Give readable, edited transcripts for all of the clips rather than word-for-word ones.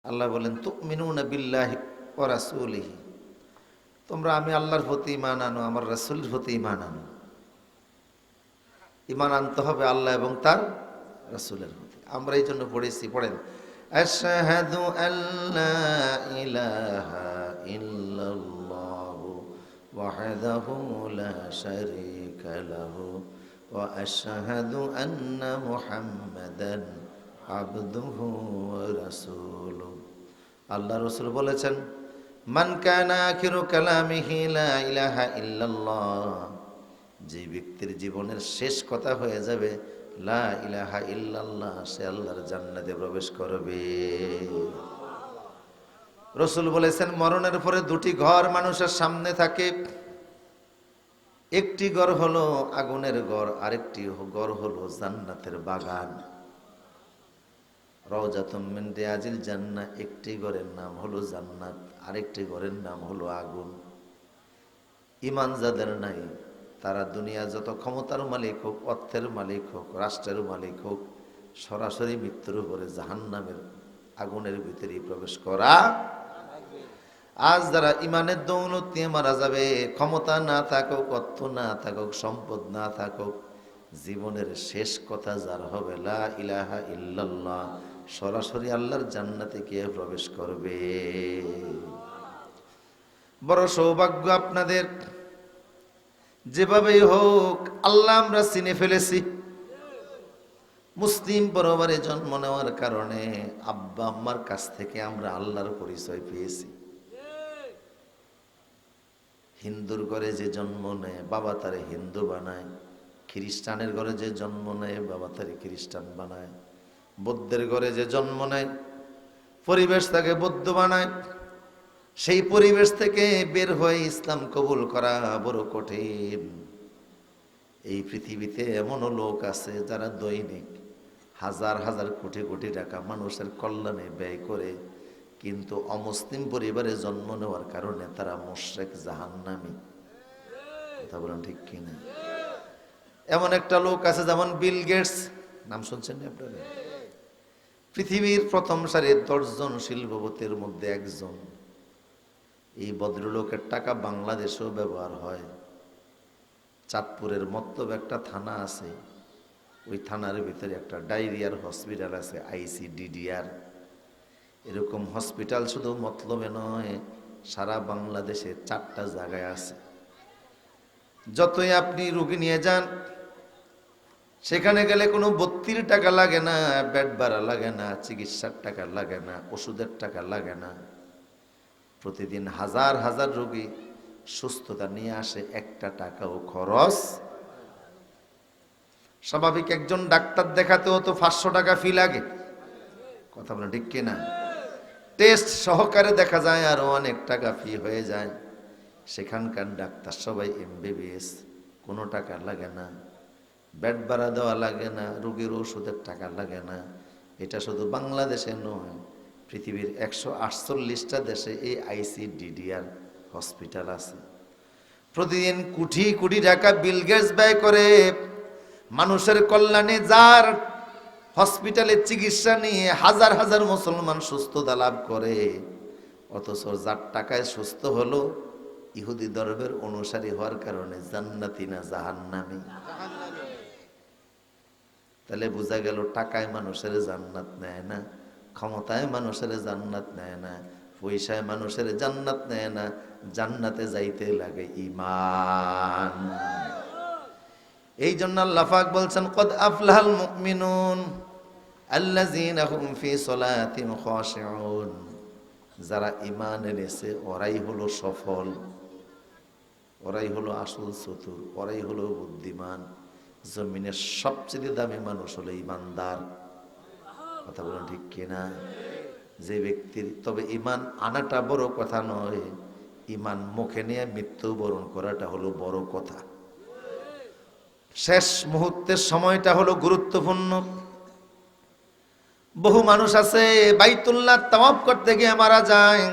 আল্লাহ বলেন তুমিনুনা বিল্লাহি ওয়া রাসূলিহি, তোমরা আমি আল্লাহর প্রতি ঈমান আনো, আমার রাসূলের প্রতি ঈমান আনো। ঈমান আনতে হবে আল্লাহ এবং তার রাসূলের প্রতি। আমরা এই জন্য পড়েছি, পড়েন আশহাদু আল্লা ইলাহা ইল্লাল্লাহু ওয়াহদাহু লা শারীকা লাহু ওয়া আশহাদু আন্না মুহাম্মাদান আবদুহু ওয়া রাসূলুহু। আল্লাহ রাসূল বলেছেন, মান কানা আখিরু কালামিহি লা ইলাহা ইল্লাল্লাহ, যে ব্যক্তির জীবনের শেষ কথা হয়ে যাবে লা ইলাহা ইল্লাল্লাহ, সে আল্লাহর জান্নাতে প্রবেশ করবে। রাসূল বলেছেন, মরণের পরে দুটি ঘর মানুষের সামনে থাকে, একটি ঘর হলো আগুনের ঘর, আরেকটি ঘর হলো জান্নাতের বাগান। রওজাতুম মিন রিয়াজিল জান্নাহ, একটি ঘরের নাম হলো জান্নাত, আরেকটি ঘরের নাম হলো আগুন। ঈমান যাদের নাই, তারা দুনিয়া যত ক্ষমতার মালিক হোক, অর্থের মালিক হোক, রাষ্ট্রের মালিক হোক, সরাসরি মৃত্যুর উপরে জাহান্নামের আগুনের ভিতরে প্রবেশ করা। আজ যারা ঈমানের দৌলত নিয়ে মারা যাবে, ক্ষমতা না থাকুক, অর্থ না থাকুক, সম্পদ না থাকুক, জীবনের শেষ কথা যার হবে লা ইলাহা ইল্লাল্লাহ, সরাসরি আল্লাহর জান্নাতে গিয়ে প্রবেশ করবে। বড় সৌভাগ্য আপনাদের, যেভাবেই হোক আল্লাহ আমরা চিনে ফেলেছি। মুসলিম পরিবারে জন্ম নেওয়ার কারণে আব্বা আম্মার কাছ থেকে আমরা আল্লাহর পরিচয় পেয়েছি। হিন্দুর ঘরে যে জন্ম নেয়, বাবা তারে হিন্দু বানায়। খ্রিস্টানের ঘরে যে জন্ম নেয়, বাবা তারে খ্রিস্টান বানায়। বৌদ্ধের ঘরে যে জন্ম নেয়, পরিবেশ তাকে বৌদ্ধ বানায়। সেই পরিবেশ থেকে বের হয়ে ইসলাম কবুল করা বড় কঠিন। এই পৃথিবীতে এমনও লোক আছে যারা দৈনিক হাজার হাজার কোটি কোটি টাকা মানুষের কল্যাণে ব্যয় করে, কিন্তু অমুসলিম পরিবারে জন্ম নেওয়ার কারণে তারা মুশরিক, জাহান্নামী। কথা বলেন ঠিক কিনা? এমন একটা লোক আছে যেমন বিল গেটস, নাম শুনছেন না আপনারা? পৃথিবীর প্রথম সারির 10 জন শিল্পপতির মধ্যে একজন। এই ভদ্রলোকের টাকা বাংলাদেশেও ব্যবহার হয়। চাঁদপুরের মতলব একটা থানা আছে, ওই থানার ভিতরে একটা ডায়রিয়ার হসপিটাল আছে, ICDDR। এরকম হসপিটাল শুধু মতলবে নয়, সারা বাংলাদেশে 4টা জায়গায় আছে। যতই আপনি রুগী নিয়ে যান, সেখানে গেলে কোনো 32 টাকা লাগে না, বেড ভাড়া লাগে না, চিকিৎসার টাকা লাগে না, ওষুধের টাকা লাগে না। প্রতিদিন হাজার হাজার রোগী সুস্থতা নিয়ে আসে, একটা টাকাও খরচ। স্বাভাবিক একজন ডাক্তার দেখাতেও তো 500 টাকা ফি লাগে। কথা বলে ঠিক কিনা? টেস্ট সহকারে দেখা যায় আরো অনেক টাকা ফি হয়ে যায়। সেখানকার ডাক্তার সবাই MBBS, কোনো টাকা লাগে না, বেড ভাড়া দেওয়া লাগে না, রোগীর ওষুধের টাকা লাগে না। এটা শুধু বাংলাদেশে নয়, পৃথিবীর 148টা দেশে এই ICDDR হসপিটাল আছে। প্রতিদিন কোটি কোটি টাকা বিল গেটস ব্যয় করে মানুষের কল্যাণে। যার হসপিটালে চিকিৎসা নিয়ে হাজার হাজার মুসলমান সুস্থতা লাভ করে, অথচ যার টাকায় সুস্থ হলো ইহুদি ধর্মের অনুসারী হওয়ার কারণে জান্নাতি না জাহান্নামী। তাহলে বোঝা গেল টাকায় মানুষের জান্নাত নেয় না, ক্ষমতায় মানুষের জান্নাত নেয় না, পয়সায় মানুষের জান্নাত নেয় না। জান্নাতে যাইতে লাগে ঈমান। এই জন্য আল্লাহ পাক বলছেন, কদ আফলাহাল মুমিনুন আল্লাযীনা হুম ফি সলাতিহিম খাশিউন। যারা ঈমান এনেছে ওরাই হলো সফল, ওরাই হলো আসল চতুর, ওরাই হলো বুদ্ধিমান। জমিনের সবচেয়ে দামি মানুষ হলো ঈমানদার। কথা বলেন ঠিক কিনা? যে ব্যক্তির, তবে ঈমান আনাটা বড় কথা নয়, ঈমান মুখে নিয়ে মৃত্যুবরণ করাটা হলো বড় কথা। শেষ মুহূর্তের সময়টা হলো গুরুত্বপূর্ণ। বহু মানুষ আছে বাইতুল্লাহ তাওয়াফ করতে গিয়ে মারা যায়,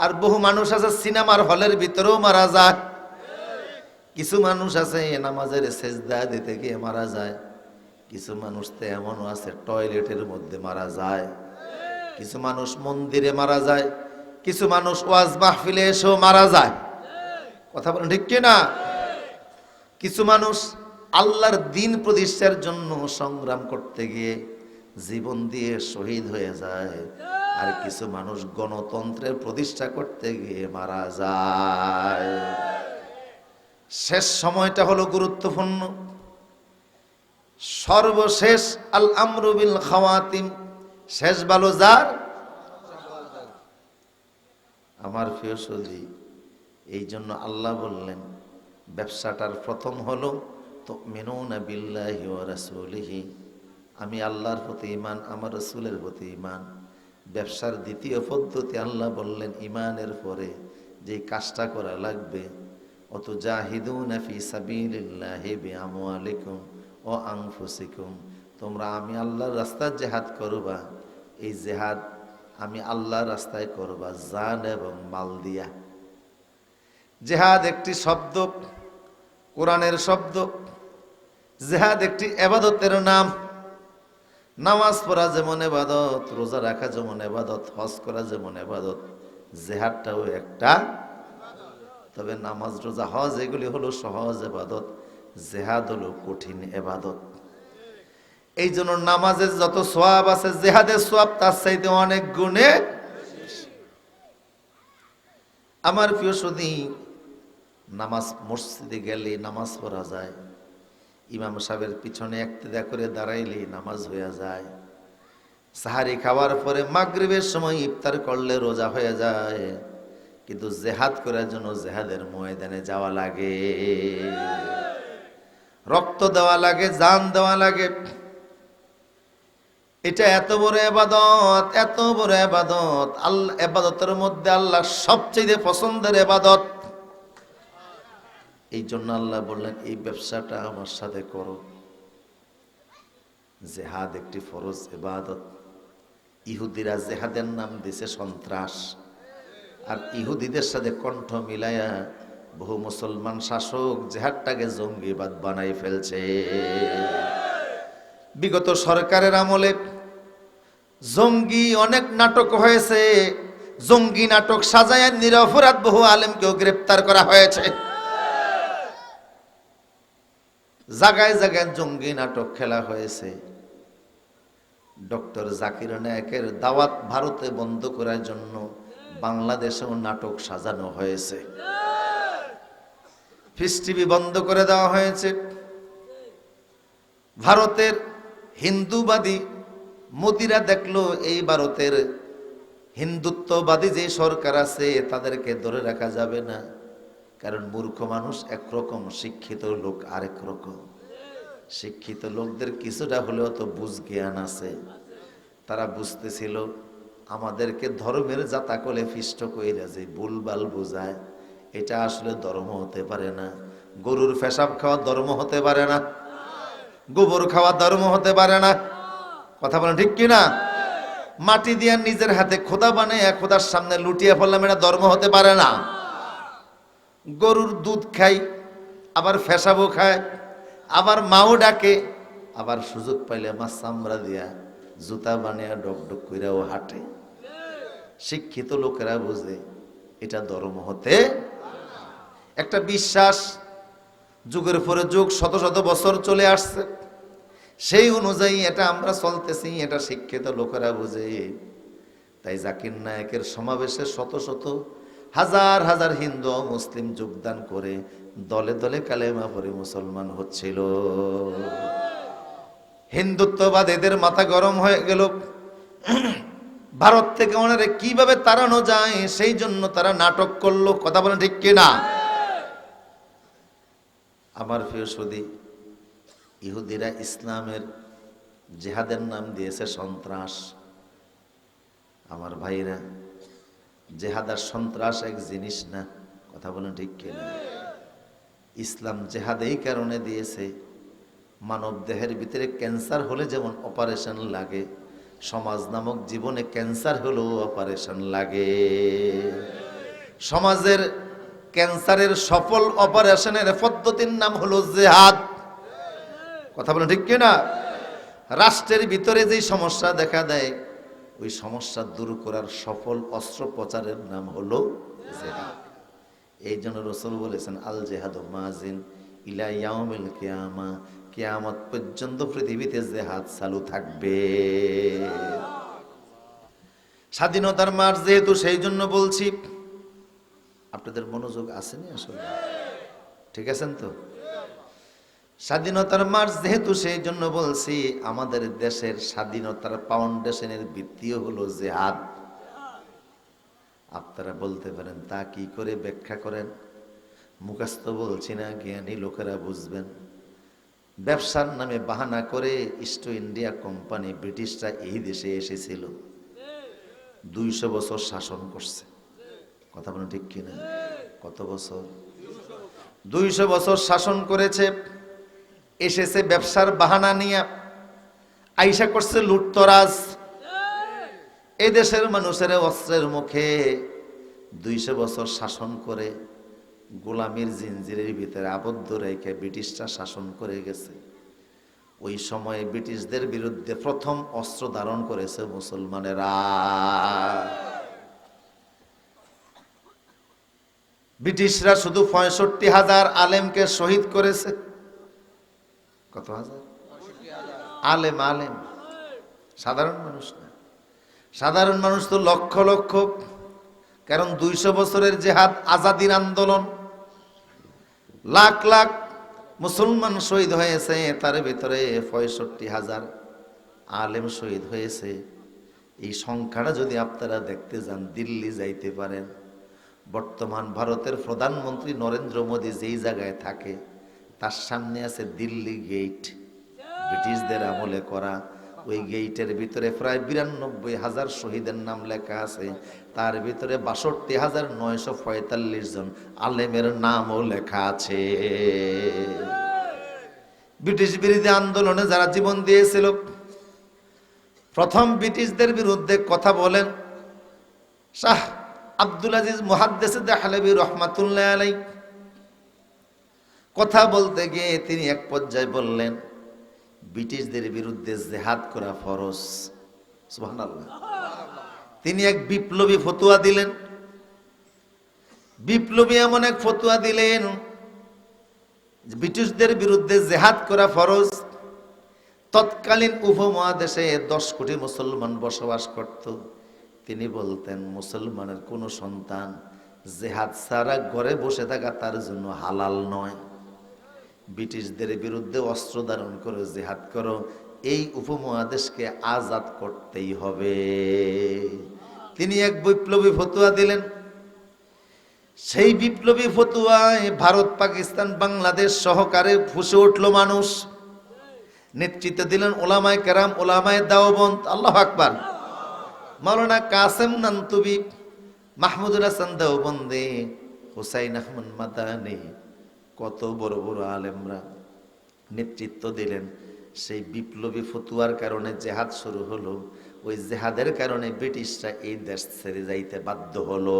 আর বহু মানুষ আছে সিনেমার হলের ভিতরেও মারা যায়। কিছু মানুষ আছে নামাজের সেজদা দিতে গিয়ে মারা যায়। কিছু মানুষ তো এমনও আছে টয়লেটের মধ্যে মারা যায়। কিছু মানুষ মন্দিরে মারা যায়, কিছু মানুষ ওয়াজ মাহফিলে এসেও মারা যায়। কথা বলেন ঠিক কি না? কিছু মানুষ আল্লাহর দ্বীন প্রতিষ্ঠার জন্য সংগ্রাম করতে গিয়ে জীবন দিয়ে শহীদ হয়ে যায়, আর কিছু মানুষ গণতন্ত্রের প্রতিষ্ঠা করতে গিয়ে মারা যায়। শেষ সময়টা হলো গুরুত্বপূর্ণ। সর্বশেষ আল আমরু বিল খাওয়াতিম, শেষ ভালো যার। আমার প্রিয় সুধী, এই জন্য আল্লাহ বললেন ব্যবসাটার প্রথম হলো তুমিনুনা বিল্লাহি ওয়া রাসূলিহি, আমি আল্লাহর প্রতি ঈমান, আমার রাসূলের প্রতি ঈমান। ব্যবসার দ্বিতীয় পদ্ধতি আল্লাহ বললেন ঈমানের পরে যে কাজটা করা লাগবে, অতুজাহিদুনা ফি সাবিলিল্লাহি বিআমওয়ালিকুম ওয়া আনফুসিকুম, তোমরা আমি আল্লাহর রাস্তায় জিহাদ করবা। এই জিহাদ আমি আল্লাহর রাস্তায় করবা জান এবং মাল দিয়া। জিহাদ একটি শব্দ, কোরআনের শব্দ। জিহাদ একটি ইবাদতের নাম। নামাজ পড়া যেমন ইবাদত, রোজা রাখা যেমন ইবাদত, হজ করা যেমন ইবাদত, জিহাদটাও একটা। তবে নামাজ, রোজা, হজ এগুলি হলো সহজ ইবাদত, জিহাদ হলো কঠিন ইবাদত। এই জন্য নামাজের যত সওয়াব আছে, জিহাদের সওয়াব তার চাইতে অনেক গুণে। আমার প্রিয় সুধী, নামাজ মসজিদে গেলে নামাজ পড়া যায়, ইমাম সাহেবের পিছনে ইক্তেদা করে দাঁড়াইলে নামাজ হয়ে যায়, সাহারি খাওয়ার পরে মাগরিবের সময় ইফতার করলে রোজা হয়ে যায়। কিন্তু জিহাদ করার জন্য জিহাদের ময়দানে যাওয়া লাগে, রক্ত দেওয়া লাগে, জান দেওয়া লাগে। এটা এত বড় ইবাদত, এত বড় ইবাদত। আল্লাহ ইবাদতের মধ্যে আল্লাহ সবচেয়ে পছন্দের ইবাদত। এই জন্য আল্লাহ বললেন এই ব্যবসাটা আমার সাথে করো। জিহাদ একটি ফরজ ইবাদত। ইহুদিরা জিহাদের নাম দিছে সন্ত্রাস, আর ইহুদিদের সাথে কণ্ঠ মিলায়া বহু মুসলমান শাসক জিহাদটাকে জঙ্গিবাদ বানাই ফেলছে। বিগত সরকারের আমলে জঙ্গি অনেক নাটক হয়েছে, জঙ্গি নাটক সাজায় নিরপরাধ বহু আলেমকেও গ্রেফতার করা হয়েছে। জায়গায় জায়গায় জঙ্গি নাটক খেলা হয়েছে। ডক্টর জাকির নায়েকের দাওয়াত ভারতে বন্ধ করার জন্য বাংলাদেশেও নাটক সাজানো হয়েছে। পিস টিভি বন্ধ করে দেওয়া হয়েছে। ভারতের হিন্দুবাদী মোদিরা দেখলো এই ভারতের হিন্দুত্ববাদী যে সরকার আছে তাদেরকে ধরে রাখা যাবে না, কারণ মূর্খ মানুষ একরকম, শিক্ষিত লোক আরেক রকম। শিক্ষিত লোকদের কিছুটা হলেও তো বুঝ জ্ঞান আছে, তারা বুঝতেছিল আমাদেরকে ধর্মের জাতাকলে ফিষ্ট কইরা যে ভুলভাল বোঝায়, এটা আসলে ধর্ম হতে পারে না। গরুর পেশাব খাওয়া ধর্ম হতে পারে না, গোবর খাওয়া ধর্ম হতে পারে না। কথা বলেন ঠিক কিনা? মাটি দিয়ে নিজের হাতে খোদা বানায় খোদার সামনে লুটিয়ে পড়লাম, এটা ধর্ম হতে পারে না। গরুর দুধ খাই, আবার পেশাবও খায়, আবার মাও ডাকে, আবার সুযোগ পাইলে মাছ চামড়া দিয়া জুতা বানিয়ে ডকডক কইরাও হাঁটে। শিক্ষিত লোকেরা বুঝে এটা ধর্ম হতে। একটা বিশ্বাস যুগের পরে যুগ, শত শত বছর চলে আসছে, সেই অনুযায়ী এটা আমরা চলতেছি, এটা শিক্ষিত লোকেরা বুঝে। তাই জাকির নায়েকের সমাবেশে শত শত হাজার হাজার হিন্দু ও মুসলিম যোগদান করে দলে দলে কালেমা পড়ে মুসলমান হচ্ছিল। হিন্দুত্ববাদ এদের মাথা গরম হয়ে গেল। ভারত থেকে ওনারে কিভাবে তাড়ানো যায় সেই জন্য তারা নাটক করলো। কথা বলেন ঠিক কিনা? আমার প্রিয় সুধী, ইহুদিরা ইসলামের জিহাদের নাম দিয়েছে সন্ত্রাস। আমার ভাইরা, জিহাদ আর সন্ত্রাস এক জিনিস না। কথা বলেন ঠিক কিনা? ইসলাম জিহাদ এই কারণে দিয়েছে, মানব দেহের ভিতরে ক্যান্সার হলে যেমন অপারেশন লাগে, সমাজ নামক জীবনে ক্যান্সার হলেও অপারেশন লাগে। সমাজের ক্যান্সারের সফল অপারেশনের পদ্ধতির নাম হলো জিহাদ। কথা বলেন ঠিক কিনা? রাষ্ট্রের ভিতরে যে সমস্যা দেখা দেয় ওই সমস্যা দূর করার সফল অস্ত্র প্রচারের নাম হলো জেহাদ। এই জন্য রাসূল বলেছেন, আল জেহাদু মাজিন ইলা ইয়াউমিল কিয়ামা, কিয়ামত পর্যন্ত পৃথিবীতে জেহাদ চালু থাকবে। স্বাধীনতার মাস যেহেতু, সেই জন্য বলছি, আপনাদের মনোযোগ আসেনি আসলে, ঠিক আছেন তো? স্বাধীনতার মাস যেহেতু, সেই জন্য বলছি, আমাদের দেশের স্বাধীনতার ফাউন্ডেশনের ভিত্তিও হলো জিহাদ। আপনারা বলতে পারেন, তা কি করে ব্যাখ্যা করেন? মুখস্থ বলছি না, জ্ঞানী লোকেরা বুঝবেন। ব্যবসার নামে বাহানা করে ইস্ট ইন্ডিয়া কোম্পানি, ব্রিটিশরা এই দেশে এসেছিল, 200 বছর শাসন করছে। কথা বলেন ঠিক কিনা? কত বছর? 200 বছর শাসন করেছে। এসেছে ব্যবসার বাহানা নিয়ে, আইসা করছে লুটতরাজ। এই দেশের মানুষের অস্ত্রের মুখে 200 বছর শাসন করে গোলামির জিনজিরের ভিতরে আবদ্ধ রেখে ব্রিটিশরা শাসন করে গেছে। ওই সময়ে ব্রিটিশদের বিরুদ্ধে প্রথম অস্ত্র ধারণ করেছে মুসলমানেরা। ব্রিটিশরা শুধু 65,000 আলেমকে শহীদ করেছে। কত হাজার? আলেম, আলেম, সাধারণ মানুষ না। সাধারণ মানুষ তো লক্ষ লক্ষ। কারণ 200 বছরের জেহাদ, আজাদির আন্দোলন, লাখ লাখ মুসলমান শহীদ হয়েছে। তার ভিতরে 65,000 আলেম শহীদ হয়েছে। এই সংখ্যাটা যদি আপনারা দেখতে যান, দিল্লি যাইতে পারেন। বর্তমান ভারতের প্রধানমন্ত্রী নরেন্দ্র মোদী যেই জায়গায় থাকে, তার সামনে আছে দিল্লি গেট, ব্রিটিশদের আমলে করা। ওই গেটের ভিতরে প্রায় 92,000 শহীদের নাম লেখা আছে। তার ভিতরে 62,945 জন আলেমের নামও লেখা আছে। ব্রিটিশ বিরোধী আন্দোলনে যারা জীবন দিয়েছিল, প্রথম ব্রিটিশদের বিরুদ্ধে কথা বলেন শাহ আব্দুল আজিজ মুহাদ্দিস দেহলভী রহমাতুল্লাহ আলাইহি। কথা বলতে গিয়ে তিনি এক পর্যায়ে বললেন, ব্রিটিশদের বিরুদ্ধে জিহাদ করা ফরজ। সুবহানাল্লাহ। তিনি এক বিপ্লবী ফতোয়া দিলেন। বিপ্লবী এমন এক ফতোয়া দিলেন, ব্রিটিশদের বিরুদ্ধে জিহাদ করা ফরজ। তৎকালীন উপমহাদেশে 10 কোটি মুসলমান বসবাস করত। তিনি বলতেন, মুসলমানের কোন সন্তান জিহাদ ছাড়া ঘরে বসে থাকা তার জন্য হালাল নয়। ব্রিটিশদের বিরুদ্ধে অস্ত্র ধারণ করে জিহাদ করো, এই উপমহাদেশকে আজাদ করতেই হবে। তিনি এক বিপ্লবী ফতোয়া দিলেন। সেই বিপ্লবী ফতোয়ায় ভারত, পাকিস্তান, বাংলাদেশ সহকারে ফুসে উঠল মানুষ। নেতৃত্ব দিলেন ওলামায়ে কেরাম, ওলামায়ে দেওবন্দ। আল্লাহু আকবার। মাওলানা কাসেম নানতুবি, মাহমুদুল হাসান দেওবন্দি, হুসাইন আহমদ মাদানী, কত বড় বড় আলেমরা নেতৃত্ব দিলেন। সেই বিপ্লবী ফতুয়ার কারণে জেহাদ শুরু হলো। ওই জেহাদের কারণে ব্রিটিশরা এই দেশ ছেড়ে যাইতে বাধ্য হলো।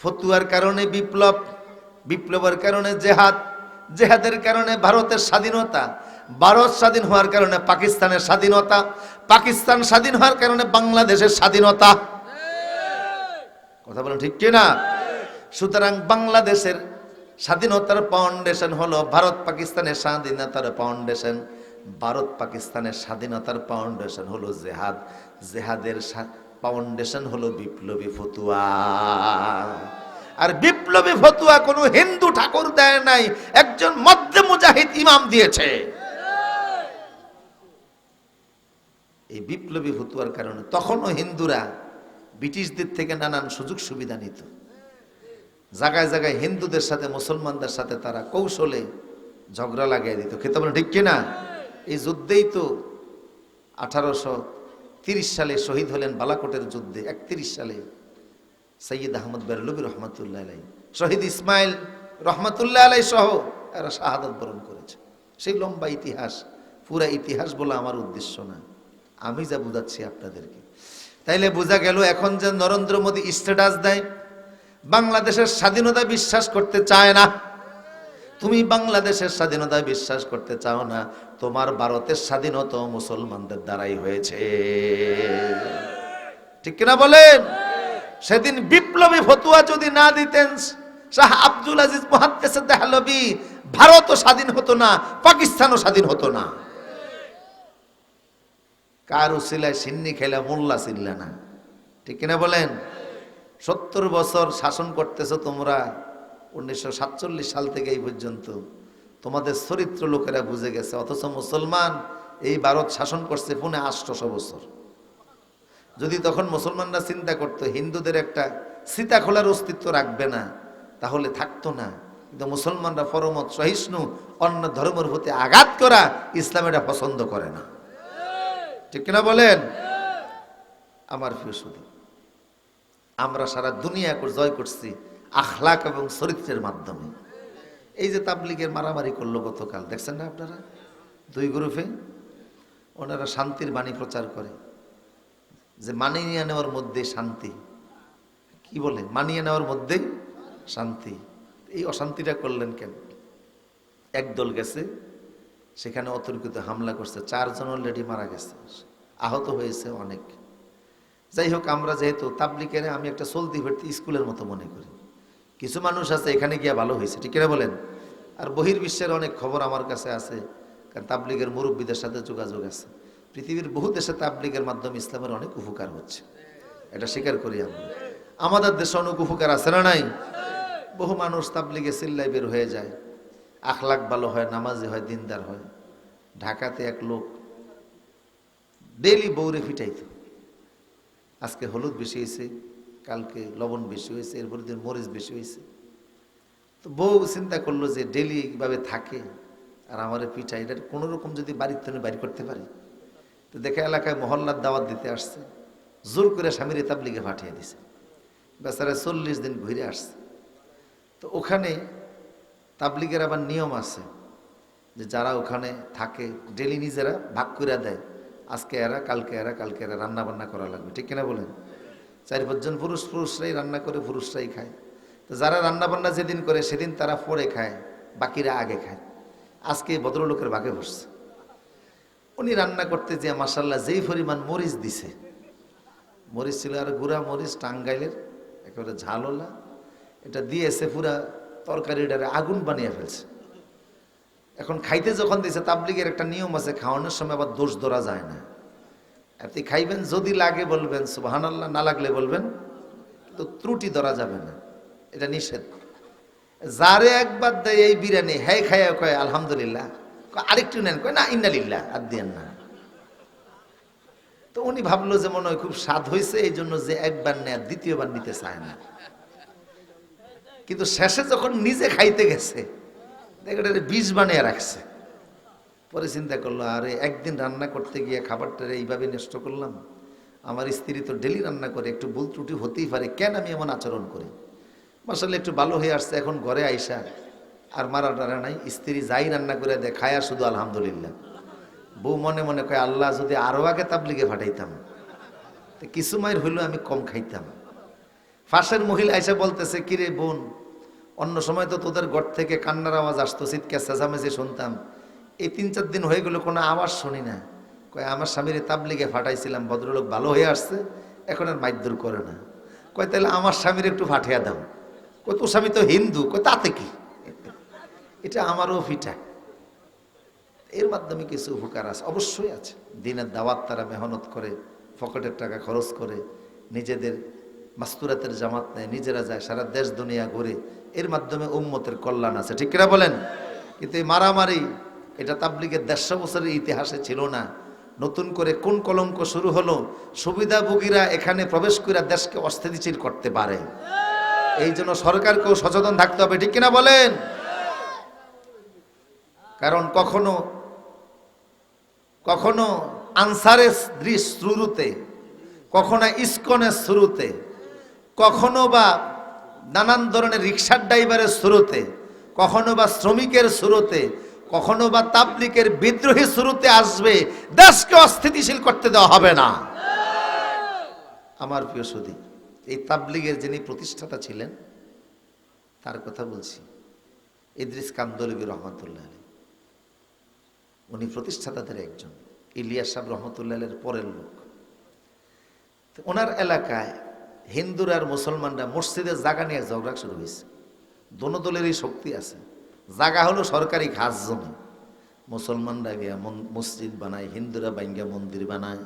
ফতুয়ার কারণে বিপ্লব, বিপ্লবের কারণে জেহাদ, জেহাদের কারণে ভারতের স্বাধীনতা, ভারত স্বাধীন হওয়ার কারণে পাকিস্তানের স্বাধীনতা, পাকিস্তান স্বাধীন হওয়ার কারণে বাংলাদেশের স্বাধীনতা। কথা বলেন ঠিক কিনা? সুতরাং বাংলাদেশের স্বাধীনতার ফাউন্ডেশন হলো ভারত পাকিস্তানের স্বাধীনতার ফাউন্ডেশন। ভারত পাকিস্তানের স্বাধীনতার ফাউন্ডেশন হলো জেহাদ। জেহাদের ফাউন্ডেশন হলো বিপ্লবী ফতুয়া। আর বিপ্লবী ফতুয়া কোনো হিন্দু ঠাকুর দেয় নাই, একজন মধ্যে মুজাহিদ ইমাম দিয়েছে। এই বিপ্লবী ফতুয়ার কারণে তখনও হিন্দুরা ব্রিটিশদের থেকে নানান সুযোগ সুবিধা নিত। জায়গায় জায়গায় হিন্দুদের সাথে মুসলমানদের সাথে তারা কৌশলে ঝগড়া লাগিয়ে দিত। খেতে বলে ঠিক কিনা? এই যুদ্ধেই তো 1830 সালে শহীদ হলেন বালাকোটের যুদ্ধে। 31 সালে সৈয়দ আহমদ বেরলভী রহমাতুল্লাহ আলাইহি, শহীদ ইসমাইল রহমাতুল্লাহ আলাইহি সহ এরা শাহাদাত বরণ করেছে। সেই লম্বা ইতিহাস, পুরা ইতিহাস বলা আমার উদ্দেশ্য না, আমি যা বুঝাচ্ছি আপনাদেরকে। তাইলে বোঝা গেল, এখন যে নরেন্দ্র মোদী স্ট্যাটাস দেয়, বাংলাদেশের স্বাধীনতা বিশ্বাস করতে চায় না। তুমি বাংলাদেশের স্বাধীনতায় বিশ্বাস করতে চাও না, তোমার ভারতের স্বাধীনতা মুসলমানদের দ্বারাই হয়েছে। ঠিক কিনা বলেন? সেদিন বিপ্লবী ফতুয়া যদি না দিতেন শাহ আব্দুল আজিজ মুহাদ্দিস দেহলভী, ভারতও স্বাধীন হতো না, পাকিস্তানও স্বাধীন হতো না। কার উসিলায় সিন্নি খেলা মোল্লা ছিল্লা না। ঠিক কিনা বলেন? 70 বছর শাসন করতেছো তোমরা, 1947 সাল থেকে এই পর্যন্ত তোমাদের চরিত্র লোকেরা বুঝে গেছে, অথচ মুসলমান এই ভারত শাসন করছে পুনে 800 বছর। যদি তখন মুসলমানরা চিন্তা করতো হিন্দুদের একটা সীতাখোলার অস্তিত্ব রাখবে না, তাহলে থাকতো না। কিন্তু মুসলমানরা পরমত সহিষ্ণু, অন্য ধর্মের প্রতি আঘাত করা ইসলাম এটা পছন্দ করে না। ঠিক কিনা বলেন? আমার প্রিয় সুধী, আমরা সারা দুনিয়া জয় করছি আখলাক এবং চরিত্রের মাধ্যমে। এই যে তাবলিগের মারামারি করলো গতকাল, দেখছেন না আপনারা? 2 গ্রুপে ওনারা শান্তির বাণী প্রচার করে যে মানিয়ে নেওয়ার মধ্যে শান্তি। কি বলে? মানিয়ে নেওয়ার মধ্যে শান্তি। এই অশান্তিটা করলেন কেন? একদল গেছে সেখানে অতর্কিত হামলা করছে, 4 জন অলরেডি মারা গেছে, আহত হয়েছে অনেক। যাই হোক, আমরা যেহেতু তাবলিগের আমি একটা চলতি ফিরতি স্কুলের মতো মনে করি। কিছু মানুষ আছে এখানে গিয়া ভালো হয়েছে, ঠিক কিনা বলেন? আর বহির্বিশ্বের অনেক খবর আমার কাছে আছে, কারণ তাবলিগের মুরব্বীদের সাথে যোগাযোগ আছে। পৃথিবীর বহু দেশে তাবলিগের মাধ্যমে ইসলামের অনেক উপকার হচ্ছে, এটা স্বীকার করি আমরা। আমাদের দেশে অনেক উপকার আছে না নাই? বহু মানুষ তাবলিগে চিল্লাই বের হয়ে যায়, আখলাক ভালো হয়, নামাজি হয়, দিনদার হয়। ঢাকাতে এক লোক ডেইলি বউরে ফিটাইতো। আজকে হলুদ বেশি হয়েছে, কালকে লবণ বেশি হয়েছে, এরপর দিন মরিচ বেশি হয়েছে। তো বউ চিন্তা করলো যে ডেলি এইভাবে থাকে আর আমারে পিঠা, এটা কোনো রকম যদি বাড়ির থেকে বাড়ি করতে পারি। তো দেখে এলাকায় মহল্লার দাওয়াত দিতে আসছে, জোর করে স্বামীর তাবলিগে পাঠিয়ে দিছে। বেচারা 40 দিন ঘুরে আসছে। তো ওখানে তাবলিগের আবার নিয়ম আছে যে যারা ওখানে থাকে ডেলি নিজেরা ভাগ করে দেয়, আজকে এরা, কালকে এরা, কালকে এরা, রান্না বান্না করা লাগবে। ঠিক কিনা বলেন? 4-5 জন পুরুষরাই রান্না করে, পুরুষরাই খায়। তো যারা রান্না বান্না যেদিন করে সেদিন তারা পরে খায়, বাকিরা আগে খায়। আজকে ভদ্রলোকের ভাগে বসছে। উনি রান্না করতে যে মাশাআল্লাহ যেই পরিমাণ মরিচ দিছে, মরিচ ছিল আর গুঁড়া মরিচ টাঙ্গাইলের একেবারে ঝালওয়ালা, এটা দিয়েছে পুরা তরকারিটারে আগুন বানিয়ে ফেলছে। এখন খাইতে যখন দিয়েছে, তাবলিগের একটা নিয়ম আছে, খাওয়ানোর সময় আবার দোষ ধরা যায় না। আপনি খাইবেন, যদি লাগে বলবেন সুবহানাল্লাহ, না লাগলে বলবেন, তো ত্রুটি ধরা যাবে না, এটা নিষেধ। যারে একবার দেয় এই বিরিয়ানি, হ্যাঁ খাইয়া কয় আলহামদুলিল্লাহ, আরেকটু নেন, কয় না ইন্নালিল্লাহ, আর দিয়েন না। তো উনি ভাবলো যে মনে হয় খুব স্বাদ হয়েছে, এই জন্য যে একবার নেয় দ্বিতীয়বার নিতে চায় না। কিন্তু শেষে যখন নিজে খাইতে গেছে, দেখে বিষ বানিয়ে রাখছে। পরে চিন্তা করলো, আরে একদিন রান্না করতে গিয়ে খাবারটা এইভাবে নষ্ট করলাম। আমার স্ত্রী তো ডেলি রান্না করে, একটু ভুল ত্রুটি হতেই পারে, কেন আমি এমন আচরণ করি। মাশাআল্লাহ একটু ভালো হয়ে আসছে। এখন ঘরে আইসা আর মারা টারা নাই, স্ত্রী যাই রান্না করে দেয় খায় আর শুধু আলহামদুলিল্লাহ। বউ মনে মনে কয়, আল্লাহ যদি আরো আগে তাবলিগে পাঠাইতাম, তো কিছু মায়ের হইলেও আমি কম খাইতাম। ফাঁসের মহিলা আইসা বলতেছে, কিরে বোন, অন্য সময় তো তোদের ঘর থেকে কান্নার আওয়াজ আসতো, চিৎকার চেঁচামেচি শুনতাম, এই 3-4 দিন হয়ে গেল কোনো আওয়াজ শুনি না। কয় আমার স্বামীর তাবলিগে ফাটাইছিলাম, ভদ্রলোক ভালো হয়ে আসছে, এখন আর মাইদুর করে না। কয় তাহলে আমার স্বামীর একটু পাঠিয়ে দাও। কয় তোর স্বামী তো হিন্দু। কয় তাতে কি, এটা আমারও পিঠা। এর মাধ্যমে কিছু উপকার আছে, অবশ্যই আছে। দিনের দাওয়াত তারা মেহনত করে, পকেটের টাকা খরচ করে, নিজেদের মাস্তুরাতের জামাত নেয়, নিজেরা যায়, সারা দেশ দুনিয়া ঘুরে, এর মাধ্যমে উম্মতের কল্যাণ আছে। ঠিক কিনা বলেন? কিন্তু এই মারামারি, এটা তাবলিগের 150 বছরের ইতিহাসে ছিল না। নতুন করে কোন কলঙ্ক শুরু হলো? সুবিধাভোগীরা এখানে প্রবেশ করে দেশকে অস্থিতিশীল করতে পারে। এই জন্য সরকারকেও সচেতন থাকতে হবে। ঠিক কিনা বলেন? কারণ কখনো কখনো আনসারের শুরুতে, কখনো ইসকনের শুরুতে, কখনো বা নানান ধরনের রিক্সার ড্রাইভারের শুরুতে, কখনো বা শ্রমিকের শুরুতে, কখনো বা তাবলিগের বিদ্রোহী শুরুতে আসবে, দেশকে অস্থিতিশীল করতে দেওয়া হবে না। আমার প্রিয় সুধী, এই তাবলিগের যিনি প্রতিষ্ঠাতা ছিলেন তার কথা বলছি। ইদ্রিস কান্দলবী রহমতুল্লাহ আলী, উনি প্রতিষ্ঠাতাদের একজন, ইলিয়াস সাহেব রহমতুল্লাহ আলীর পরের লোক। ওনার এলাকায় হিন্দুরা আর মুসলমানরা মসজিদের জায়গা নিয়ে ঝগড়া শুরু হয়েছে। দোনো দলেরই শক্তি আছে। জায়গা হলো সরকারি খাস জমি, মুসলমানরা গিয়া মসজিদ বানায়, হিন্দুরা ভাঙ্গিয়া মন্দির বানায়,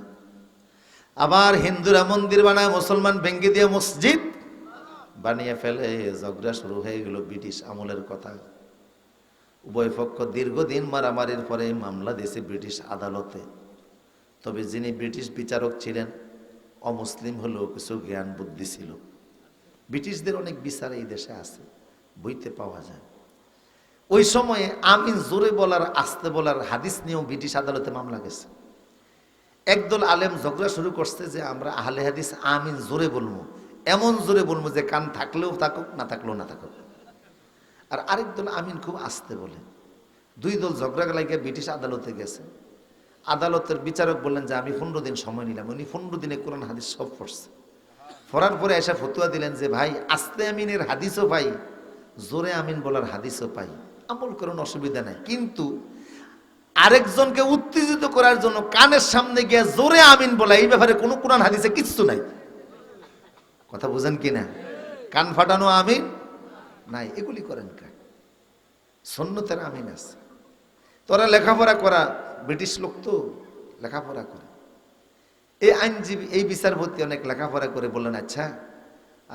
আবার হিন্দুরা মন্দির বানায়, মুসলমান ভেঙ্গে দিয়ে মসজিদ বানিয়ে ফেলে। ঝগড়া শুরু হয়ে গেল ব্রিটিশ আমলের কথা। উভয় পক্ষ দীর্ঘদিন মারামারির পরে মামলা দিয়েছে ব্রিটিশ আদালতে। তবে যিনি ব্রিটিশ বিচারক ছিলেন অমুসলিম হলেও কিছু জ্ঞান বুদ্ধি ছিল। ব্রিটিশদের অনেক বিচার এই দেশে আছে, বইতে পাওয়া যায়। ওই সময়ে আমিন জোরে বলার আস্তে বলার হাদিস নিয়েও ব্রিটিশ আদালতে মামলা গেছে। একদল আলেম ঝগড়া শুরু করছে যে আমরা আহলে হাদিস আমিন জোরে বলবো, এমন জোরে বলবো যে কান থাকলেও থাকুক, না থাকলেও না থাকুক। আর আরেক দল আমিন খুব আস্তে বলে। দুই দল ঝগড়া লাগিয়ে ব্রিটিশ আদালতে গেছে। আদালতের বিচারক বললেন যে আমি 15 দিন সময় নিলাম। উনি 15 দিনে কোরআন হাদিস সব পড়ছে। পড়ার পরে এসে ফতুয়া দিলেন যে ভাই আস্তে আমিনের হাদিসও পাই, জোরে আমিন বলার হাদিসও পাই, আমল করার অসুবিধা নাই, কিন্তু আরেকজনকে উত্তেজিত করার জন্য কানের সামনে গিয়ে জোরে আমিন বলা, এই ব্যাপারে কোনো কোরআন হাদিসে কিচ্ছু নাই। কথা বুঝেন কিনা? কান ফাটানো আমিন নাই, এগুলি করেন কাজ। সুন্নতের আমিন আছে। তোরা লেখাপড়া করা ব্রিটিশ লোক তো লেখাপড়া করে। এই আইনজীবী, এই বিচারপতি অনেক লেখাপড়া করে বললেন আচ্ছা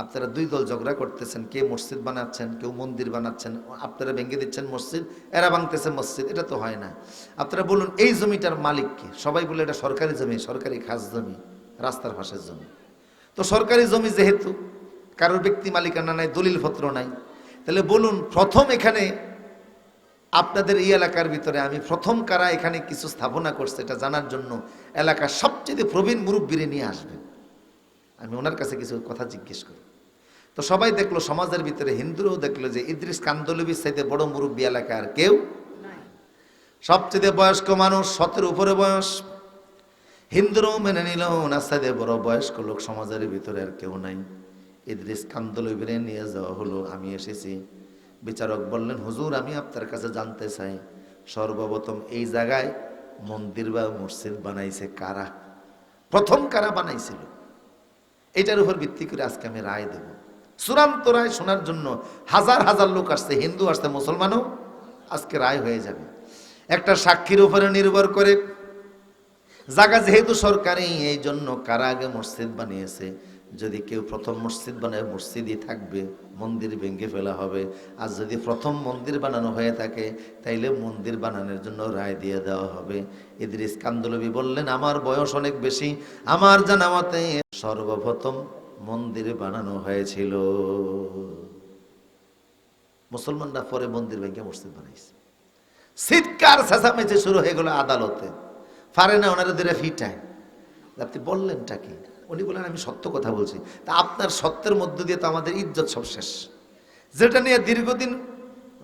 আপনারা দুই দল ঝগড়া করতেছেন, কে মসজিদ বানাচ্ছেন, কেউ মন্দির বানাচ্ছেন, আপনারা ভেঙে দিচ্ছেন মসজিদ, এরা ভাঙতেছে মসজিদ, এটা তো হয় না। আপনারা বলুন এই জমিটার মালিক কে? সবাই বলে এটা সরকারি জমি, সরকারি খাস জমি, রাস্তার পাশের জমি। তো সরকারি জমি যেহেতু কারোর ব্যক্তি মালিকানা নাই, দলিলপত্র নাই, তাহলে বলুন প্রথম এখানে আপনাদের এই এলাকার ভিতরে আমি প্রথম কারা এখানে কিছু স্থাপনা করছে এটা জানার জন্য এলাকার সবচেয়ে প্রবীণ মুরব্বীরে নিয়ে আসবেন, আমি ওনার কাছে কিছু কথা জিজ্ঞেস করি। তো সবাই দেখলো, সমাজের ভিতরে হিন্দুরাও দেখলো যে ইদ্রিস কান্দলবির চাইতে বড় মুরব্বী এলাকা আর কেউ নাই। সবচেয়ে বয়স্ক মানুষ, 17 উপরে বয়স। হিন্দুরাও মেনে নিল ওনার চাইতে বড় বয়স্ক লোক সমাজের ভিতরে আর কেউ নাই। ইদ্রিস কান্দলবিরে নিয়ে যাওয়া হলো। আমি এসেছি। বিচারক বললেন হুজুর আমি আপনার কাছে জানতে চাই সর্বপ্রথম এই জায়গায় মন্দির বা মসজিদ বানাইছে কারা, প্রথম কারা বানাইছিল, এটার উপর ভিত্তি করে আজকে আমি রায় দেব। চূড়ান্ত রায় শোনার জন্য হাজার হাজার লোক আসছে, হিন্দু আসছে, মুসলমানও। আজকে রায় হয়ে যাবে একটা সাক্ষীর উপরে নির্ভর করে। জায়গা যেহেতু সরকারি, এই জন্য কারা আগে মসজিদ বানিয়েছে, যদি কেউ প্রথম মসজিদ বানায় মসজিদই থাকবে, মন্দির ভেঙে ফেলা হবে। আর যদি প্রথম মন্দির বানানো হয়ে থাকে তাইলে মন্দির বানানোর জন্য রায় দিয়ে দেওয়া হবে। ইদ্রিস কান্দলবি বললেন আমার বয়স অনেক বেশি, আমার জানা মতে সর্বপ্রথম মন্দির বানানো হয়েছিল। মুসলমানরা পরে মন্দির ভেঙে মসজিদ বানাইছে। চিৎকার চেঁচামেচি শুরু হয়ে গেল আদালতে। পারে না ওনারা ধরে ফিটায়, আপনি বললেনটা কি? উনি বলেন আমি সত্য কথা বলছি। তা আপনার সত্যের মধ্য দিয়ে তো আমাদের ইজ্জত সব শেষ, যেটা নিয়ে দীর্ঘদিন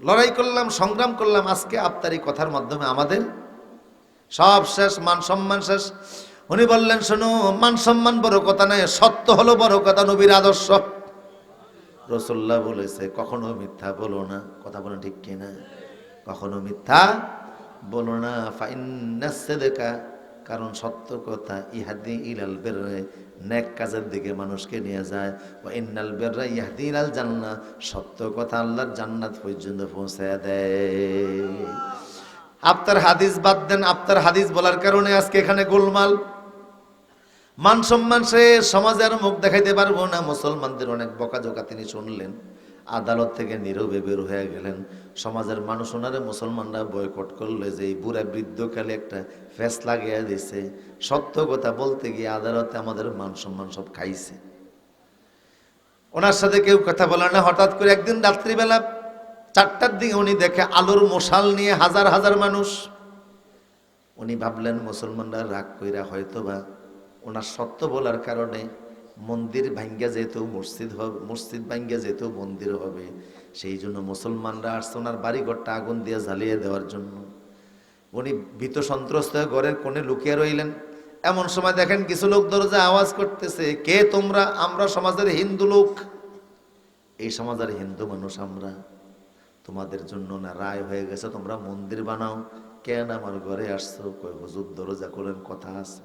লড়াই করলাম, সংগ্রাম করলাম, আজকে আপনার এই কথার মাধ্যমে আমাদের সব শেষ, মান সম্মান শেষ। উনি বললেন শোনো, মান সম্মান বড় কথা নয়, সত্য হলো বড় কথা, নবীর আদর্শ। রাসূলুল্লাহ বলেছে কখনো মিথ্যা বলো না। কথা বলেন ঠিক কিনা? কখনো মিথ্যা বলো না। ফাইন্নাস সিদকা, কারণ সত্য কথা ইহাদি ইলাল বিররি, নেক কাজের দিকে মানুষকে নিয়ে যায়। ওয়া ইন্নাল বিররা ইয়াহদি ইলাল জান্নাহ, সত্য কথা আল্লাহর জান্নাত পর্যন্ত পৌঁছায় দেয়। আপনার হাদিস বাদ দেন, আপনার হাদিস বলার কারণে আজকে এখানে গোলমাল। মান সম্মান শেষ, সমাজে আর মুখ দেখাইতে পারবো না। মুসলমানদের অনেক বকাঝকা তিনি শুনলেন, আদালত থেকে নীরবে বের হয়ে গেলেন। সমাজের মানুষ ওনারে, মুসলমানরা বয়কট করলে যে এই বুড়া বৃদ্ধকালে একটা ফেস লাগিয়ে দিছে। সত্য কথা বলতে গিয়ে আদালতে আমাদের মান সম্মান সব খাইছে। ওনার সাথে কেউ কথা বলে না। হঠাৎ করে একদিন রাত্রিবেলা 4টার দিকে উনি দেখে আলোর মশাল নিয়ে হাজার হাজার মানুষ। উনি ভাবলেন মুসলমানরা রাগ কইরা হয়তোবা ওনার সত্য বলার কারণে মন্দির ভাঙ্গা যেহেতু মসজিদ হবে, মসজিদ ভাঙ্গা যেহেতু মন্দির হবে, সেই জন্য মুসলমানরা আসছে ওনার বাড়িঘরটা আগুন দিয়ে জ্বালিয়ে দেওয়ার জন্য। উনি ভীত সন্ত্রস্ত হয়ে ঘরের কোণে লুকিয়ে রইলেন। এমন সময় দেখেন কিছু লোক দরজায় আওয়াজ করতেছে, কে তোমরা? আমরা সমাজের হিন্দু লোক, এই সমাজের হিন্দু মানুষ আমরা, তোমাদের জন্য না রায় হয়ে গেছে, তোমরা মন্দির বানাও, কেন আমার ঘরে আসছো? কই হুজুর দরজা করেন, কথা আছে।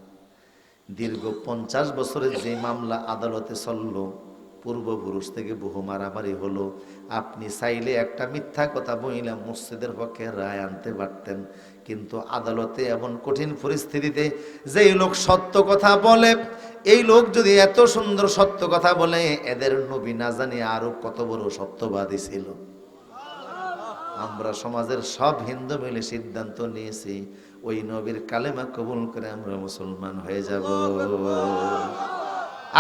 দীর্ঘ 50 বছরের যে মামলা আদালতে চললো, পূর্বপুরুষ থেকে বহু মারামারি হলো, আপনি চাইলে একটা মিথ্যা কথা বইলা মসজিদের পক্ষে রায় আনতে পারতেন, কিন্তু আদালতে এমন কঠিন পরিস্থিতিতে যেই লোক সত্য কথা বলে, এই লোক যদি এত সুন্দর সত্য কথা বলে, এদের নবী না জানি আরো কত বড় সত্যবাদী ছিল। আমরা সমাজের সব হিন্দু মিলে সিদ্ধান্ত নিয়েছি, ওই নবীর কালেমা কবুল করে আমরা মুসলমান হয়ে যাব।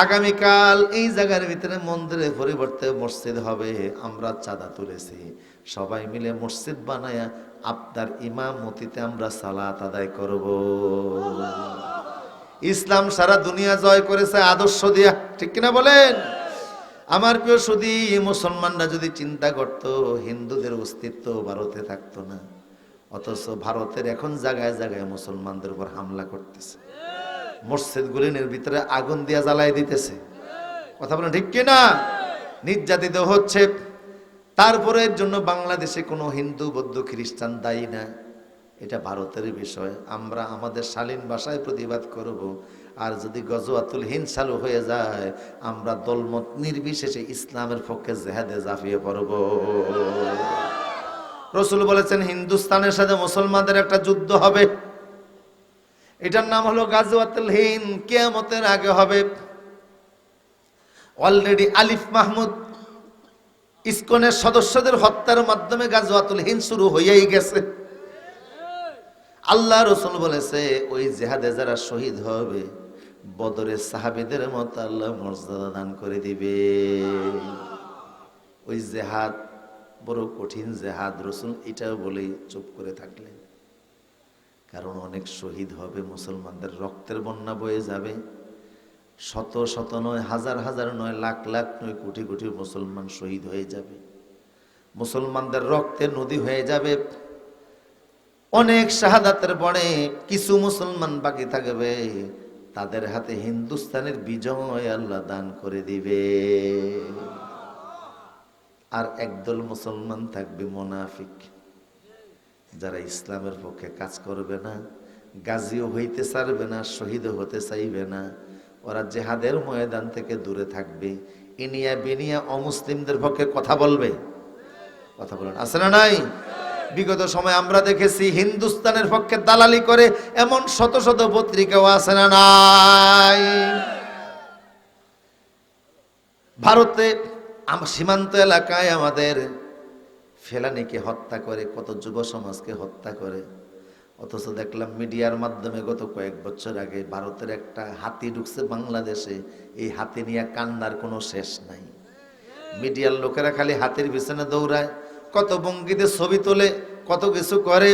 আগামীকাল এই জায়গার ভিতরে মন্দিরের পরিবর্তে মসজিদ হবে। আমরা চাঁদা তুলেছি, সবাই মিলে মসজিদ বানায়া আপনার ইমামতিতে আমরা সালাত আদায় করব। ইসলাম সারা দুনিয়া জয় করেছে আদর্শ দিয়া, ঠিক কিনা বলেন? আমার প্রিয় সুধী, মুসলমানরা যদি চিন্তা করত, হিন্দুদের অস্তিত্ব ভারতে থাকতো না। অথচ ভারতের এখন জায়গায় জায়গায় মুসলমানদের উপর হামলা করতেছে, মসজিদগুলির ভিতরে আগুন দিয়া জ্বালাই দিতেছে, কথা বলেন ঠিক কিনা? নির্যাতিত হচ্ছে। তারপরে এর জন্য বাংলাদেশে কোনো হিন্দু বৌদ্ধ খ্রিস্টান দায়ী না, এটা ভারতের বিষয়। আমরা আমাদের শালীন ভাষায় প্রতিবাদ করব। আর যদি গজওয়াতুল হিন্দ চালু হয়ে যায়, আমরা দলমত নির্বিশেষে ইসলামের পক্ষে জেহাদে ঝাঁপিয়ে পড়ব। রাসূল বলেছেন, হিন্দুস্তানের সাথে মুসলমানদের একটা যুদ্ধ হবে, এটার নাম হলো গাজওয়াতুল হিন্দ, কিয়ামতের আগে হবে। অলরেডি আলিফ মাহমুদ ইসকনের সদস্যদের হত্যার মাধ্যমে গাজওয়াতুল হিন্দ শুরু হয়েই গেছে। আল্লাহ রাসূল বলেছে, ওই জিহাদে যারা শহীদ হবে, বদরের সাহাবীদের মতো আল্লাহ মর্যাদা দান করে দিবে। ওই জিহাদ বড় কঠিন জিহাদ, রাসূল এটাও বলেই চুপ করে থাকলেন। কারণ অনেক শহীদ হবে, মুসলমানদের রক্তের বন্যা বয়ে যাবে। শত শত নয়, হাজার হাজার নয়, লাখ লাখ নয়, কোটি কোটি মুসলমান শহীদ হয়ে যাবে, মুসলমানদের রক্তের নদী হয়ে যাবে। অনেক শাহাদাতের পরে কিছু মুসলমান বাকি থাকবে, তাদের হাতে হিন্দুস্তানের বিজয় আল্লাহ দান করে দিবে। আর একদল মুসলমান থাকবে মুনাফিক, যারা ইসলামের পক্ষে কাজ করবে না, গাজীও হইতে চাইবে না, শহীদও হতে চাইবে না। ওরা জিহাদের ময়দান থেকে দূরে থাকবে, ইনিয়া বিনিয়া অমুসলিমদের পক্ষে কথা বলবে। কথা বলেন, আছে না নাই? বিগত সময় আমরা দেখেছি হিন্দুস্তানের পক্ষে দালালি করে এমন শত শত পত্রিকাও আছে না নাই? ভারতে সীমান্ত এলাকায় আমাদের ফেলানিকে হত্যা করে, কত যুব সমাজকে হত্যা করে। অথচ দেখলাম মিডিয়ার মাধ্যমে গত কয়েক বছর আগে ভারতের একটা হাতি ঢুকছে বাংলাদেশে, এই হাতি নিয়ে কান্নার কোনো শেষ নাই। মিডিয়ার লোকেরা খালি হাতির পিছনে দৌড়ায়, কত ভঙ্গিতে ছবি তোলে, কত কিছু করে।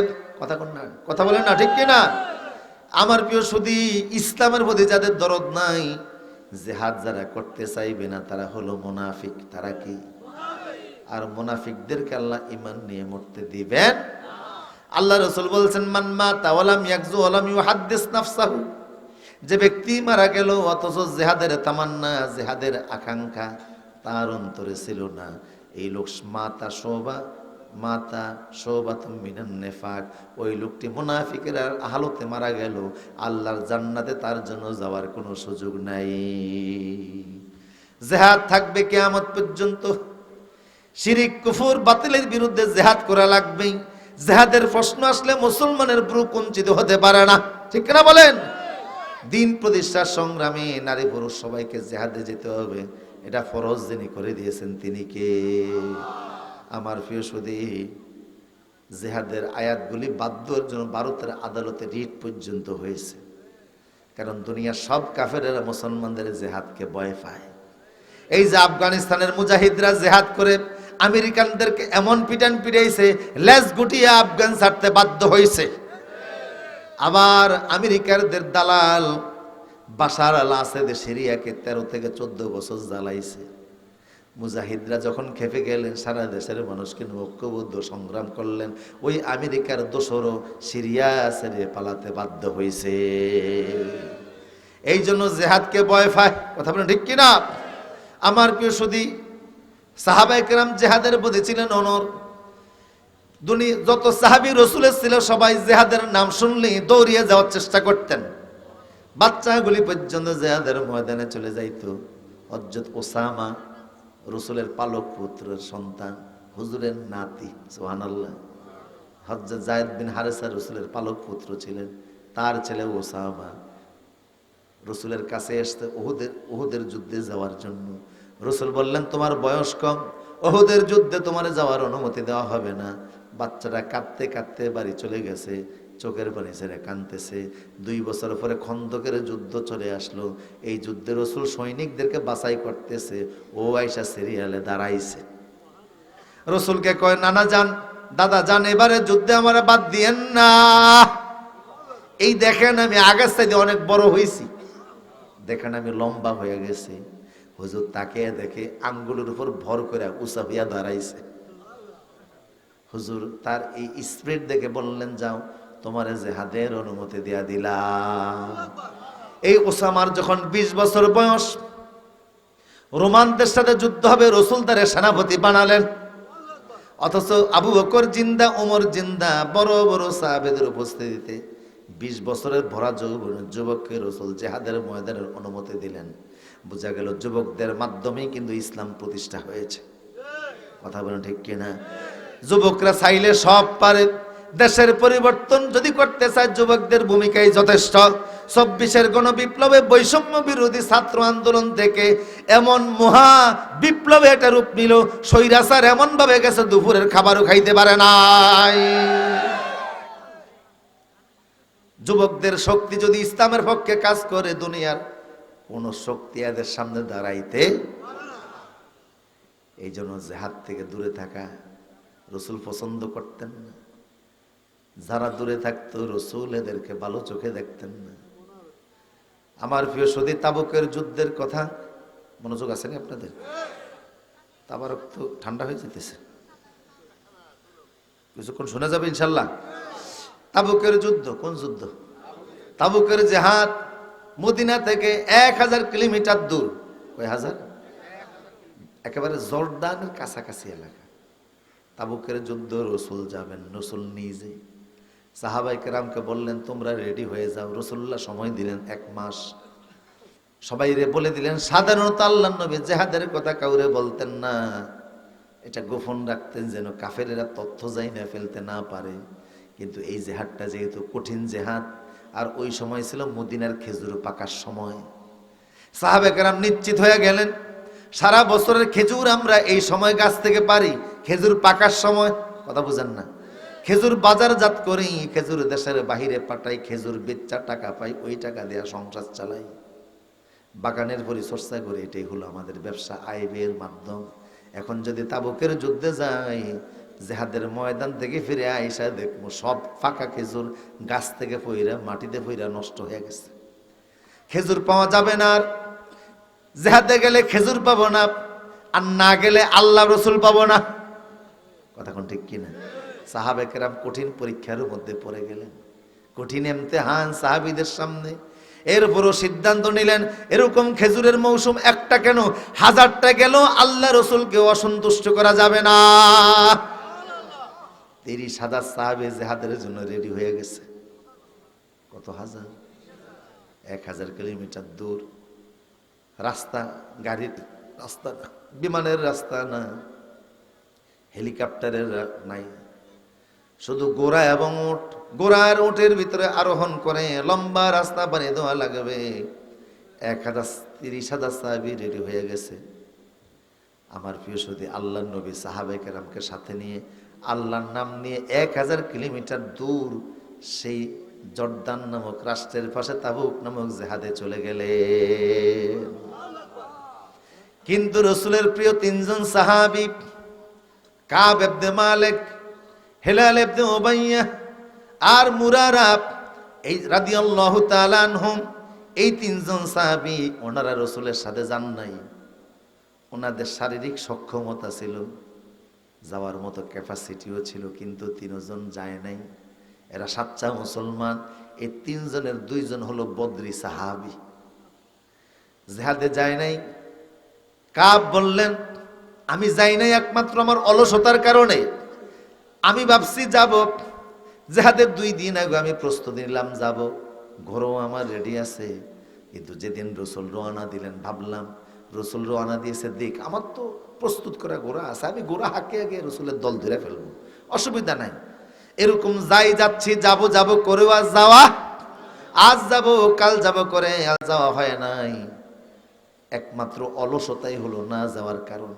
কথা বলেন না, ঠিক কিনা? আমার প্রিয় সুধী, ইসলামের প্রতি যাদের দরদ নাই, জিহাদ যারা করতে চাইবে না, তারা হলো মুনাফিক। তারা কি? আর মুনাফিকদেরকে আল্লাহ ঈমান নিয়ে মরতে দিবেন। আল্লাহ রাসূল বলছেন, মান মাতা ওয়ালাম ইয়াকযু ওয়ালাম ইউহাদ্দিস নাফসাহু, যে ব্যক্তি মারা গেল অথচ জিহাদের তামান্না, জিহাদের আকাঙ্ক্ষা তার অন্তরে ছিল না, এই লোক মাতা শোবাতুম মিনান নিফাক, ওই লোকটি মুনাফিকের হালতে মারা গেল, আল্লাহর জান্নাতে তার জন্য যাওয়ার কোনো সুযোগ নাই। জিহাদ থাকবে কিয়ামত পর্যন্ত। শিরিক কুফর বাতিলের বিরুদ্ধে জিহাদ করা লাগবেই। জিহাদের প্রশ্ন আসলে মুসলমানের ভ্রু কুঞ্চিত হতে পারে না, ঠিক না বলেন? দিন প্রতিষ্ঠার সংগ্রামে নারী পুরুষ সবাইকে জিহাদে যেতে হবে, এটা ফরজ যিনি করে দিয়েছেন তিনি কে? আমার প্রিয় সুধী, জিহাদের আয়াতগুলি বাধ্যর জন্য ভারতের আদালতে রিট পর্যন্ত হয়েছে। কারণ দুনিয়ার সব কাফেরেরা মুসলমানদের জিহাদকে ভয় পায়। এই যে আফগানিস্তানের মুজাহিদরা জিহাদ করে আমেরিকানদেরকে এমন পিটান পিটাইছে, লেজ গুটিয়ে আফগান ছাড়তে বাধ্য হয়েছে। আবার আমেরিকারদের দালাল বাশার আল আসাদ সিরিয়াকে 13 থেকে 14 বছর জ্বালাইছে। মুজাহিদরা যখন খেপে গেলেন, সারা দেশের মানুষকে ঐক্যবদ্ধ সংগ্রাম করলেন, ওই আমেরিকার দোসরও সিরিয়া ছেড়ে পালাতে বাধ্য হয়েছে। এই জন্য জিহাদকে ভয় পায়। কথা বলেন ঠিক কিনা? আমার প্রিয় সুধী, সাহাবায়ে কেরাম জিহাদের প্রতি ছিলেন অনড়। দুনিয়া যত সাহাবী রসুলের ছিল সবাই জিহাদের নাম শুনলেই দৌড়িয়ে যাওয়ার চেষ্টা করতেন। বাচ্চাগুলি পর্যন্ত জিহাদের ময়দানে চলে যাইতো। হযরত ওসামা রসুলের পালক পুত্রের সন্তান, হুজুরের নাতি, সুবহানাল্লাহ। হযরত যায়েদ বিন হারেসা রসুলের পালক পুত্র ছিলেন, তার ছেলে ওসামা রসুলের কাছে আসতে উহুদের যুদ্ধে যাওয়ার জন্য। রসুল বললেন, তোমার বয়স কম, উহুদের যুদ্ধে তোমার যাওয়ার অনুমতি দেওয়া হবে না। বাচ্চাটা কাঁদতে কাঁদতে বাড়ি চলে গেছে, চোখের পানি ছেড়ে কাঁদতেছে। 2 বছর পরে খন্দকের যুদ্ধ চলে আসলো। এই যুদ্ধে রসুল সৈনিকদেরকে বাছাই করতেছে, ও আয়সা সিরিয়ালে দাঁড়াইছে। রসুলকে কয়, নানা যান, দাদা যান, এবারে যুদ্ধে আমার বাদ দিয়েন না। এই দেখেন আমি আগের চাইতে অনেক বড় হয়েছি, দেখেন আমি লম্বা হয়ে গেছি। হুজুর তাকে দেখে আঙ্গুলের উপর ভর করে উঁচা হইয়া দাঁড়াইছে। হুজুর তার এই স্পিরিট দেখে বললেন, যাও, তোমার জিহাদের অনুমতি দিয়া দিলাম। এই ওসামার যখন 20 বছর বয়স, রোমানদের সাথে যুদ্ধ হবে, রসুল তারে সেনাপতি বানালেন। অথচ আবু বকর জিন্দা, ওমর জিন্দা, বড় বড় সাহাবেদের উপস্থিতিতে 20 বছরের ভরা যুবককে রসুল জিহাদের ময়দানের অনুমতি দিলেন। বোঝা গেল যুবকদের মাধ্যমেই কিন্তু ইসলাম প্রতিষ্ঠা হয়েছে। কথা বলেন ঠিক কিনা? যুবকরা চাইলে সব পারে। দেশের পরিবর্তন যদি করতে চায়, যুবকদের ভূমিকাই যথেষ্ট। 24-এর গণবিপ্লবে বৈষম্য বিরোধী ছাত্র আন্দোলন থেকে এমন মহা বিপ্লবে এটা রূপ নিল, স্বৈরাচার এমন ভাবে গেছে দুপুরের খাবারও খাইতে পারে নাই। যুবকদের শক্তি যদি ইসলামের পক্ষে কাজ করে, দুনিয়ার কোন শক্তি এদের সামনে দাঁড়াইতে। এই জন্য জিহাদ থেকে দূরে থাকা রসুল পছন্দ করতেন না। যারা দূরে থাকতো রসুল এদেরকে ভালো চোখে দেখতেন না। আমার প্রিয় সদী, তাবুকের যুদ্ধের কথা মনোযোগ আছে না আপনাদের? তাবারক তো ঠান্ডা হয়ে যেতেছে, কিছুক্ষণ শোনা যাবে ইনশাল্লাহ। তাবুকের যুদ্ধ কোন যুদ্ধ? তাবুকের জিহাদ মদিনা থেকে 1000 কিলোমিটার দূর। কয় হাজার? একেবারে জর্দানের কাছাকাছি এলাকা। তাবুকের যুদ্ধ রসুল যাবেন, রসুল নিজে। সাহাবাই কেরামকে বললেন, তোমরা রেডি হয়ে যাও। রসুল্লাহ সময় দিলেন 1 মাস। সবাই বলে দিলেন, সাধারণত আল্লাহর নবী জিহাদের কথা কাউরে বলতেন না, এটা গোপন রাখতেন যেন কাফেরেরা তথ্য যাই না ফেলতে না পারে। কিন্তু এই জিহাদটা যেহেতু কঠিন জিহাদ, আর ওই সময় ছিল মদিনার খেজুর পাকার সময়, সাহাবে কেরাম নিশ্চিত হয়ে গেলেন, সারা বছরের খেজুর আমরা এই সময় গাছ থেকে পারি, খেজুর পাকার সময়। কথা বুঝেন না? খেজুর বাজারজাত করি, খেজুর দেশের বাহিরে পাঠাই, খেজুর বেচা টাকা পাই, ওই টাকা দেয়া সংসার চালাই, বাগানের পরিচর্যা করে। এটাই হলো আমাদের ব্যবসা, আয় ব্যয়ের মাধ্যম। এখন যদি তাবুকের যুদ্ধে যাই, জিহাদের ময়দান থেকে ফিরে আইসা দেখবো সব ফাঁকা খেজুর গাছ থেকে পইরা মাটিতে পইরা নষ্ট হয়ে গেছে, খেজুর পাওয়া যাবে না। আর জিহাদে গেলে খেজুর পাবো না, আর না গেলে আল্লাহ রসুল পাবো না। কথা কোন ঠিক কিনা? সাহাবে কেরাম কঠিন পরীক্ষার মধ্যে পড়ে গেলেন, কঠিন ইমতিহান সাহাবীদের সামনে। এরপরও সিদ্ধান্ত নিলেন, এরকম খেজুরের মৌসুম একটা কেন, 1000টা গেল, আল্লাহ রসুলকে অসন্তুষ্ট করা যাবে না। 30,000 সাহাবী জিহাদের জন্য রেডি হয়ে গেছে। কত হাজার? 1000 কিলোমিটার দূর। রাস্তা, গাড়ির রাস্তা না, বিমানের রাস্তা না, হেলিকপ্টারের নাই, শুধু ঘোড়া এবং উট। ঘোড়ার উটের ভিতরে আরোহণ করে লম্বা রাস্তা বানিয়ে দেওয়া লাগবে। 30,000 সাহাবী রেডি হয়ে গেছে। আমার প্রিয় সদী, আল্লাহর নবী সাহাবে কেরামকে সাথে নিয়ে আল্লাহর নাম নিয়ে 1000 কিলোমিটার দূর সেই জর্দান নামক রাষ্ট্রের পাশে তাবুক নামক জিহাদে চলে গেলেন। কিন্তু রসুলের প্রিয় 3 জন সাহাবী, কাব ইবনে মালিক, হিলাল ইবনে উমাইয়া আর মুরারা, এই রাদিয়াল্লাহু তাআলা আনহুম, এই 3 জন সাহাবী ওনারা রসুলের সাথে যান নাই। ওনাদের শারীরিক সক্ষমতা ছিল, যাওয়ার মতো ক্যাপাসিটিও ছিল, কিন্তু 3 জন যায় নাই। এরা সাচ্চা মুসলমান। এই 3 জনের 2 জন হলো বদরি সাহাবী, জিহাদে যায় নাই। কাব বললেন, আমি যাই নাই একমাত্র আমার অলসতার কারণে। আমি ভাবছি যাব জিহাদের 2 দিন আগে আমি প্রস্তুতি নিলাম যাব, ঘোরও আমার রেডি আছে। কিন্তু যেদিন রসুল রওনা দিলেন ভাবলাম রসুল রওনা দিয়েছে দেখ আমার তো প্রস্তুত করা ঘোড়া আছে, আমি ঘোড়া হাঁকে আগে রসুলের দল ধরে ফেলবো, অসুবিধা নাই। এরকম যাই যাচ্ছি যাব যাব করেও আজ যাওয়া, আজ যাব কাল যাব করে আজ যাওয়া হয় নাই। একমাত্র অলসতাই হলো না যাওয়ার কারণ।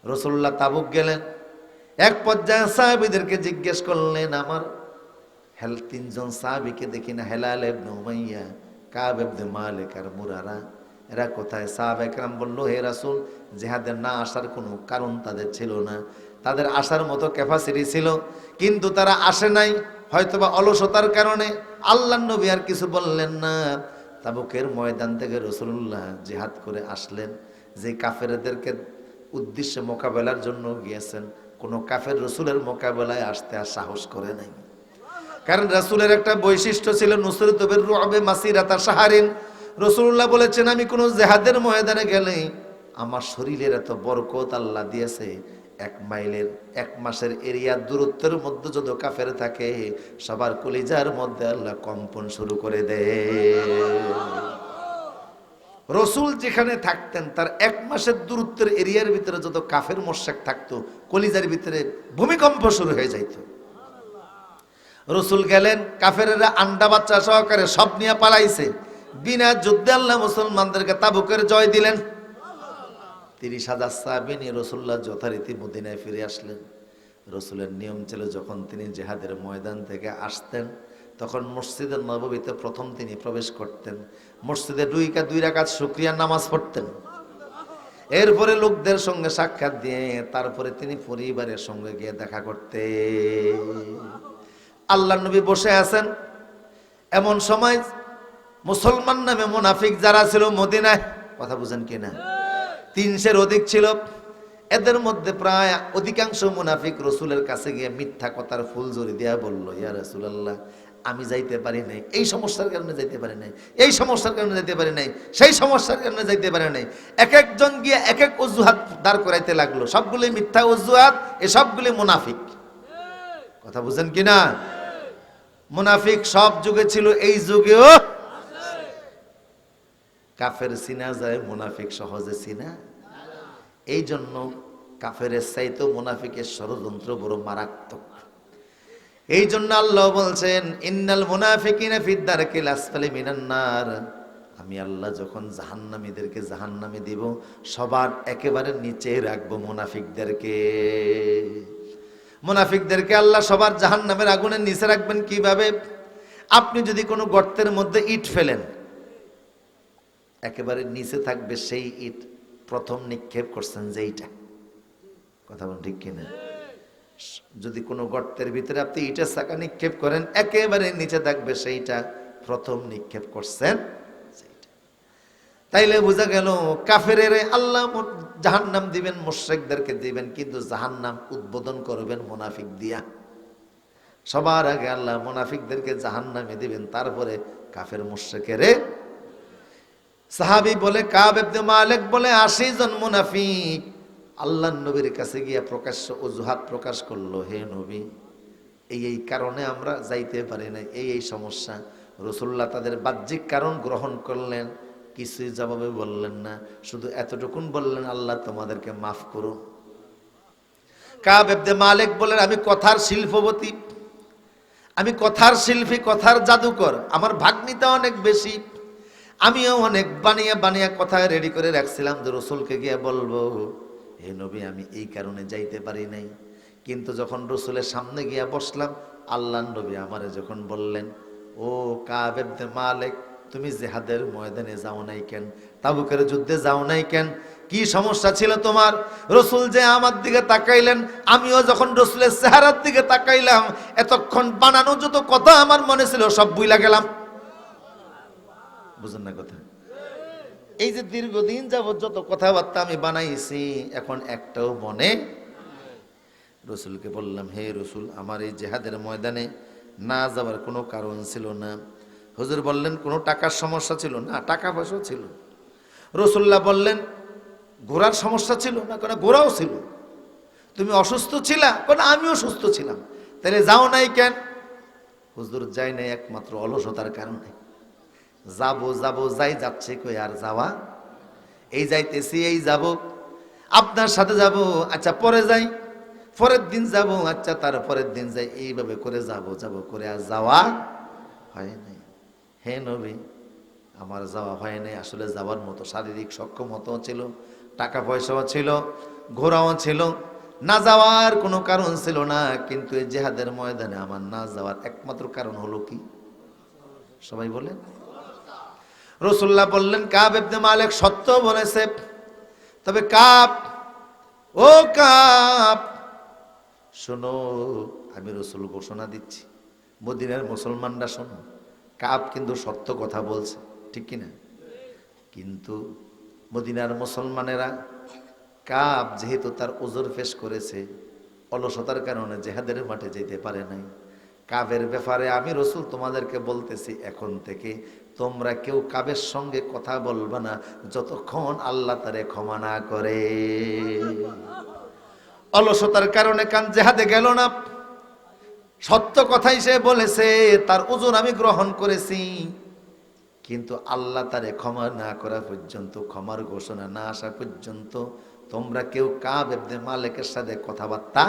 রাসূলুল্লাহ তাবুক গেলেন, এক পর্যায়ে সাহাবীদেরকে জিজ্ঞেস করলেন, আমার 3জন সাহাবীকে দেখি না, হেলাল ইবনে উমাইয়া, কাব ইবনে মালিক আর মুরারা, এরা কোথায়? সাহাবা কেরাম বলল, হে রাসূল, জিহাদের না আসার কোনো কারণ তাদের ছিল না, তাদের আসার মতো ক্যাপাসিটি ছিল কিন্তু তারা আসে নাই, হয়তোবা অলসতার কারণে। আল্লাহর নবী আর কিছু বললেন না। তাবুকের ময়দান থেকে রাসূলুল্লাহ জিহাদ করে আসলেন, যে কাফেরদেরকে উদ্দেশ্যে মোকাবেলার জন্য গিয়েছেন, কোনো কাফের রাসূলের মোকাবেলায় আসতে আর সাহস করে নাই। কারণ রাসূলের একটা বৈশিষ্ট্য ছিল নুসরাতু বির-রু'বি মাসিরাতা শাহরিন। রাসূলুল্লাহ বলেছেন, আমি কোনো জিহাদের ময়দানে গেলে আমার শরীরের এত বরকত আল্লাহ দিয়েছে, 1 মাইলের 1 মাসের এরিয়া দূরত্বের মধ্যে যত কাফের থাকে সবার কলিজার মধ্যে আল্লাহ কম্পন শুরু করে দেয়। রসুল যেখানে থাকতেন তার 1 মাসের দূরত্বের এরিয়ার ভিতরে যত কাফের মোশরিক থাকতো কলিজার ভিতরে ভূমিকম্প শুরু হয়ে যাইত। রসুল গেলেন, কাফেরেরা আন্ডা বাচ্চা সহকারে সব নিয়ে পালাইছে, বিনা যুদ্ধে আল্লাহ মুসলমানদেরকে তাবুকের জয় দিলেন। 30,000 সাহাবী নিয়ে রাসূলুল্লাহ যথারীতি মদিনায় ফিরে আসলেন। রসুলের নিয়ম ছিল যখন তিনি জিহাদের ময়দান থেকে আসতেন তখন মসজিদের নববীতে প্রথম তিনি প্রবেশ করতেন, মসজিদে 2 রাকাত শুকরিয়ার নামাজ পড়তেন, এরপরে লোকদের সঙ্গে সাক্ষাৎ দিয়ে তারপরে তিনি পরিবারের সঙ্গে গিয়ে দেখা করতেন। আল্লাহর নবী বসে আছেন, এমন সময় মুসলমান নামে মুনাফিক যারা ছিল মদিনায়, কথা বুঝেন কিনা, 300-এর অধিক ছিল, এদের মধ্যে প্রায় অধিকাংশ মুনাফিক রসুলের কাছে গিয়ে মিথ্যা কথার ফুলঝুরি দেয়া বলল, ইয়া রাসূলুল্লাহ, আমি যাইতে পারি নাই, এই সমস্যার কারণে যাইতে পারি নাই, এই সমস্যার কারণে যাইতে পারি নাই, সেই সমস্যার কারণে যাইতে পারি নাই। এক একজন গিয়ে এক এক অজুহাত দাঁড় করাইতে লাগলো, সবগুলি মিথ্যা অজুহাত, এসবগুলি মুনাফিক, কথা বুঝেন কিনা। মুনাফিক সব যুগে ছিল, এই যুগেও কাফের চিনা যায়, মুনাফিক সহজে চিনা। এই জন্য কাফের চাইতে মুনাফিকের ষড়যন্ত্র বড় মারাত্মক। এই জন্য আল্লাহ বলছেন, ইন্নাল মুনাফিকিনা ফিদ দারকিল আসফালি মিনান নার, আমি আল্লাহ যখন জাহান্নামীদেরকে জাহান্নামে দিব সবার একেবারে নিচে রাখবো মুনাফিকদেরকে। মুনাফিকদেরকে আল্লাহ সবার জাহান্নামের আগুনের নিচে রাখবেন কিভাবে? আপনি যদি কোনো গর্তের মধ্যে ইট ফেলেন, একেবারে নিচে থাকবে সেই ইট প্রথম নিক্ষেপ করছেন যেইটা, কথা বলেন ঠিক কিনা। যদি কোনো গর্তের ভিতরে আপনি ইটের চাকা নিক্ষেপ করেন, একেবারে নিচে থাকবে সেইটা প্রথম নিক্ষেপ করছেন সেইটা। তাইলে বোঝা গেল কাফেরের আল্লাহ জাহান্নাম দিবেন, মুশরিকদেরকে দিবেন, কিন্তু জাহান্নাম উদ্বোধন করবেন মুনাফিক দিয়া। সবার আগে আল্লাহ মুনাফিকদেরকে জাহান্নামে দিবেন, তারপরে কাফের মুশরিকেরে। সাহাবী বলে, কাব ইবনে মালিক বলে, 80 জন মুনাফিক আল্লাহর নবীর কাছে গিয়া প্রকাশ্য অজুহাত প্রকাশ করলো, হে নবী, এই কারণে আমরা যাইতে পারি না, এই সমস্যা। রাসূলুল্লাহ তাদের বাহ্যিক কারণ গ্রহণ করলেন, কিছুই জবাবে বললেন না, শুধু এতটুকুন বললেন, আল্লাহ তোমাদেরকে মাফ করুন। কাব ইবনে মালিক বলেন, আমি কথার শিল্পপতি, আমি কথার শিল্পী, কথার জাদুকর, আমার ভাগ্নিতা অনেক বেশি, আমিও অনেক বানিয়ে বানিয়ে কথা রেডি করে রাখছিলাম যে রসুলকে গিয়ে বলবো, হে নবী, আমি এই কারণে যাইতে পারি নাই। কিন্তু যখন রসুলের সামনে গিয়া বসলাম, আল্লাহর নবী আমারে যখন বললেন, ও কাব ইবনে মালিক, তুমি জিহাদের ময়দানে যাও নাই কেন? তাবুকের যুদ্ধে যাও নাই কেন? কি সমস্যা ছিল তোমার? রসুল যে আমার দিকে তাকাইলেন, আমিও যখন রসুলের চেহারার দিকে তাকাইলাম, এতক্ষণ বানানো যত কথা আমার মনে ছিল সব ভুইলা গেলাম। বুঝেন না কথা? এই যে দীর্ঘদিন যাবত যত কথাবার্তা আমি বানাইছি, এখন একটাও মনে। রসুলকে বললাম, হে রসুল, আমার এই জিহাদের ময়দানে না যাওয়ার কোনো কারণ ছিল না। হুজুর বললেন, কোনো টাকার সমস্যা ছিল না? টাকা পয়সাও ছিল। রসুল্লাহ বললেন, ঘোড়ার সমস্যা ছিল না? কেন, ঘোড়াও ছিল। তুমি অসুস্থ ছিলা? বলে আমিও সুস্থ ছিলাম। তাহলে যাও নাই কেন? হুজুর যাই নাই একমাত্র অলসতার কারণে। যাবো যাবো যাই যাচ্ছে কই আর যাওয়া, এই যাইতেছি এই যাব, আপনার সাথে যাব, আচ্ছা পরে যাই, পরের দিন যাব, আচ্ছা তার পরের দিন যাই, এইভাবে করে যাব যাব করে আর যাওয়া হয় নাই। হে নবী, আমার যাওয়া হয় নাই। আসলে যাওয়ার মতো শারীরিক সক্ষমতাও ছিল, টাকা পয়সাও ছিল, ঘোরাও ছিল, না যাওয়ার কোনো কারণ ছিল না। কিন্তু এই জিহাদের ময়দানে আমার না যাওয়ার একমাত্র কারণ হলো কি? সবাই বলেন। রাসূলুল্লাহ বললেন, কাব ইবনে মালিক সত্য বলেছে। তবে কাব, ও কাব শোনো, আমি রাসূল ঘোষণা দিচ্ছি, মদিনার মুসলমানরা শোনো, কাব কিন্তু সত্য কথা বলছে, ঠিক কিনা? কিন্তু মদিনার মুসলমানেরা, কাব যেহেতু তার ওজর পেশ করেছে, অলসতার কারণে জিহাদের মাঠে যেতে পারে নাই। কাবের ব্যাপারে আমি রাসূল তোমাদেরকে বলতেছি, এখন থেকে তোমরা কেউ কাবের সঙ্গে কথা বলবে না যতক্ষণ আল্লাহ তারে ক্ষমা না করে। অলসতার কারণে কান জিহাদে গেল না, সত্য কথাই সে বলেছে, তার ওজন আমি গ্রহণ করেছি, কিন্তু আল্লাহ তারে ক্ষমা না করা পর্যন্ত, ক্ষমার ঘোষণা না আসা পর্যন্ত তোমরা কেউ কাব ইবনে মালিকের সাথে কথাবার্তা,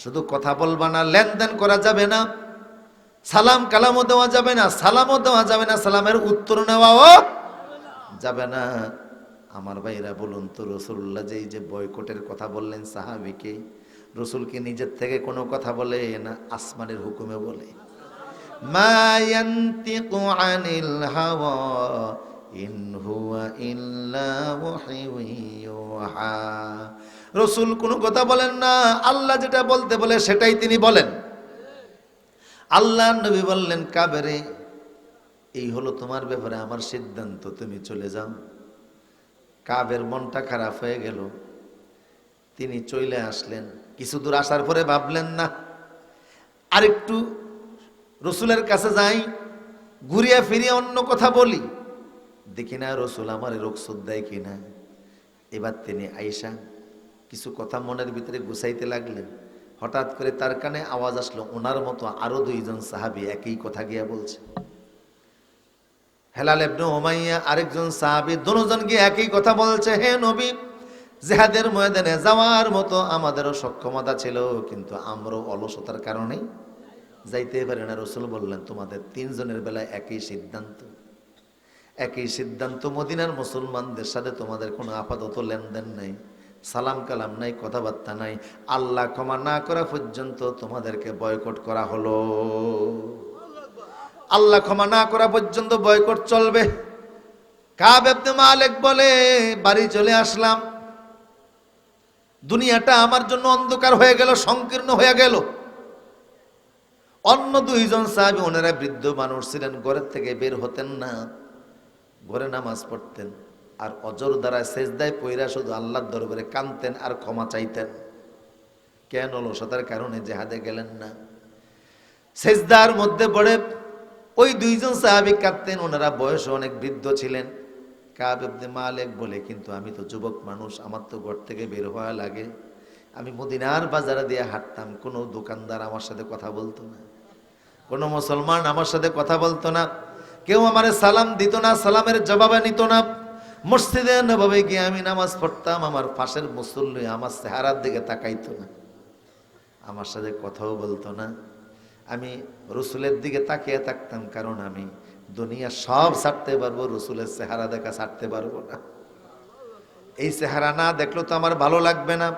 শুধু কথা বলবা না, লেনদেন করা যাবে না, সালাম কালামও দেওয়া যাবে না, সালামও দেওয়া যাবে না, সালামের উত্তর নেওয়াও যাবে না। আমার ভাইরা বলুন তো, রাসূলুল্লাহ যে এই যে বয়কটের কথা বললেন সাহাবীকে, রাসূলকে নিজের থেকে কোনো কথা বলে না আসমানের হুকুমে বলে? মা ইয়ানতিকু আনিল হাওয়া ইন হুয়া ইল্লা ওয়াহয়ুন ইউহা। রাসূল কোনো কথা বলেন না, আল্লাহ যেটা বলতে বলে সেটাই তিনি বলেন। আল্লাহর নবী বললেন, কাবেরে এই হলো তোমার ব্যাপারে আমার সিদ্ধান্ত, তুমি চলে যাও। কাবের মনটা খারাপ হয়ে গেল, তিনি চলে আসলেন। কিছু দূর আসার পরে ভাবলেন, না আরেকটু রাসূলের কাছে যাই, ঘুরিয়া ফিরিয়ে অন্য কথা বলি, দেখি না রাসূল আমার রোকসুদ দেয় কিনা। এবার তিনি আয়েশা কিছু কথা মনের ভিতরে গুছাইতে লাগলেন। হঠাৎ করে তার কানে আওয়াজ আসলো, ওনার মতো আরো দুইজন সাহাবী একই কথা গিয়া বলছে। হেলাল ইবনে উমাইয়া আরেকজন সাহাবী, দুজন গিয়ে একই কথা বলছে, হে নবী, জিহাদের ময়দানে যাওয়ার মতো আমাদেরও সক্ষমতা ছিল, কিন্তু আমরাও অলসতার কারণে যাইতে পারি না। রাসূল বললেন, তোমাদের তিনজনের বেলায় একই সিদ্ধান্ত, একই সিদ্ধান্ত। মদিনার মুসলমানদের সাথে তোমাদের কোনো আপাতত লেনদেন নাই, সালাম কালাম নাই, কথাবার্তা নাই, আল্লাহ ক্ষমা না করা পর্যন্ত তোমাদেরকে বয়কট করা হলো। আল্লাহ ক্ষমা না করা পর্যন্ত বয়কট চলবে। কাব ইবনে মালিক বলে, বাড়ি চলে আসলাম, দুনিয়াটা আমার জন্য অন্ধকার হয়ে গেল, সংকীর্ণ হয়ে গেল। অন্য দুইজন সাহাবী, ওনারা বৃদ্ধ মানুষ ছিলেন, ঘরের থেকে বের হতেন না, ঘরে নামাজ পড়তেন, আর অজর দ্বারা সেজদায় পইরা শুধু আল্লাহর দরবারে কাঁদতেন আর ক্ষমা চাইতেন। কেন? অলসতার কারণে জিহাদে গেলেন না। সেজদার মধ্যে পড়ে ওই দুইজন সাহাবী কাঁদতেন, ওনারা বয়স অনেক বৃদ্ধ ছিলেন। কাব ইবনে মালিক বলে, কিন্তু আমি তো যুবক মানুষ, আমার তো ঘর থেকে বের হওয়া লাগে, আমি মদিনার বাজারে দিয়ে হাঁটতাম, কোনো দোকানদার আমার সাথে কথা বলতো না, কোনো মুসলমান আমার সাথে কথা বলতো না, কেউ আমারে সালাম দিত না, সালামের জবাবে নিত না। মসজিদে নববী গিয়ে আমি নামাজ পড়তাম, আমার পাশের মুসল্লি আমার চেহারার দিকে তাকাইতো না, আমার সাথে কথাও বলতো না। আমি রাসূলের দিকে তাকিয়ে থাকতাম, কারণ আমি দুনিয়া সব ছাড়তে পারবো, রাসূলের চেহারা দেখা ছাড়তে পারবো না। এই চেহারা না দেখলে তো আমার ভালো লাগবে না,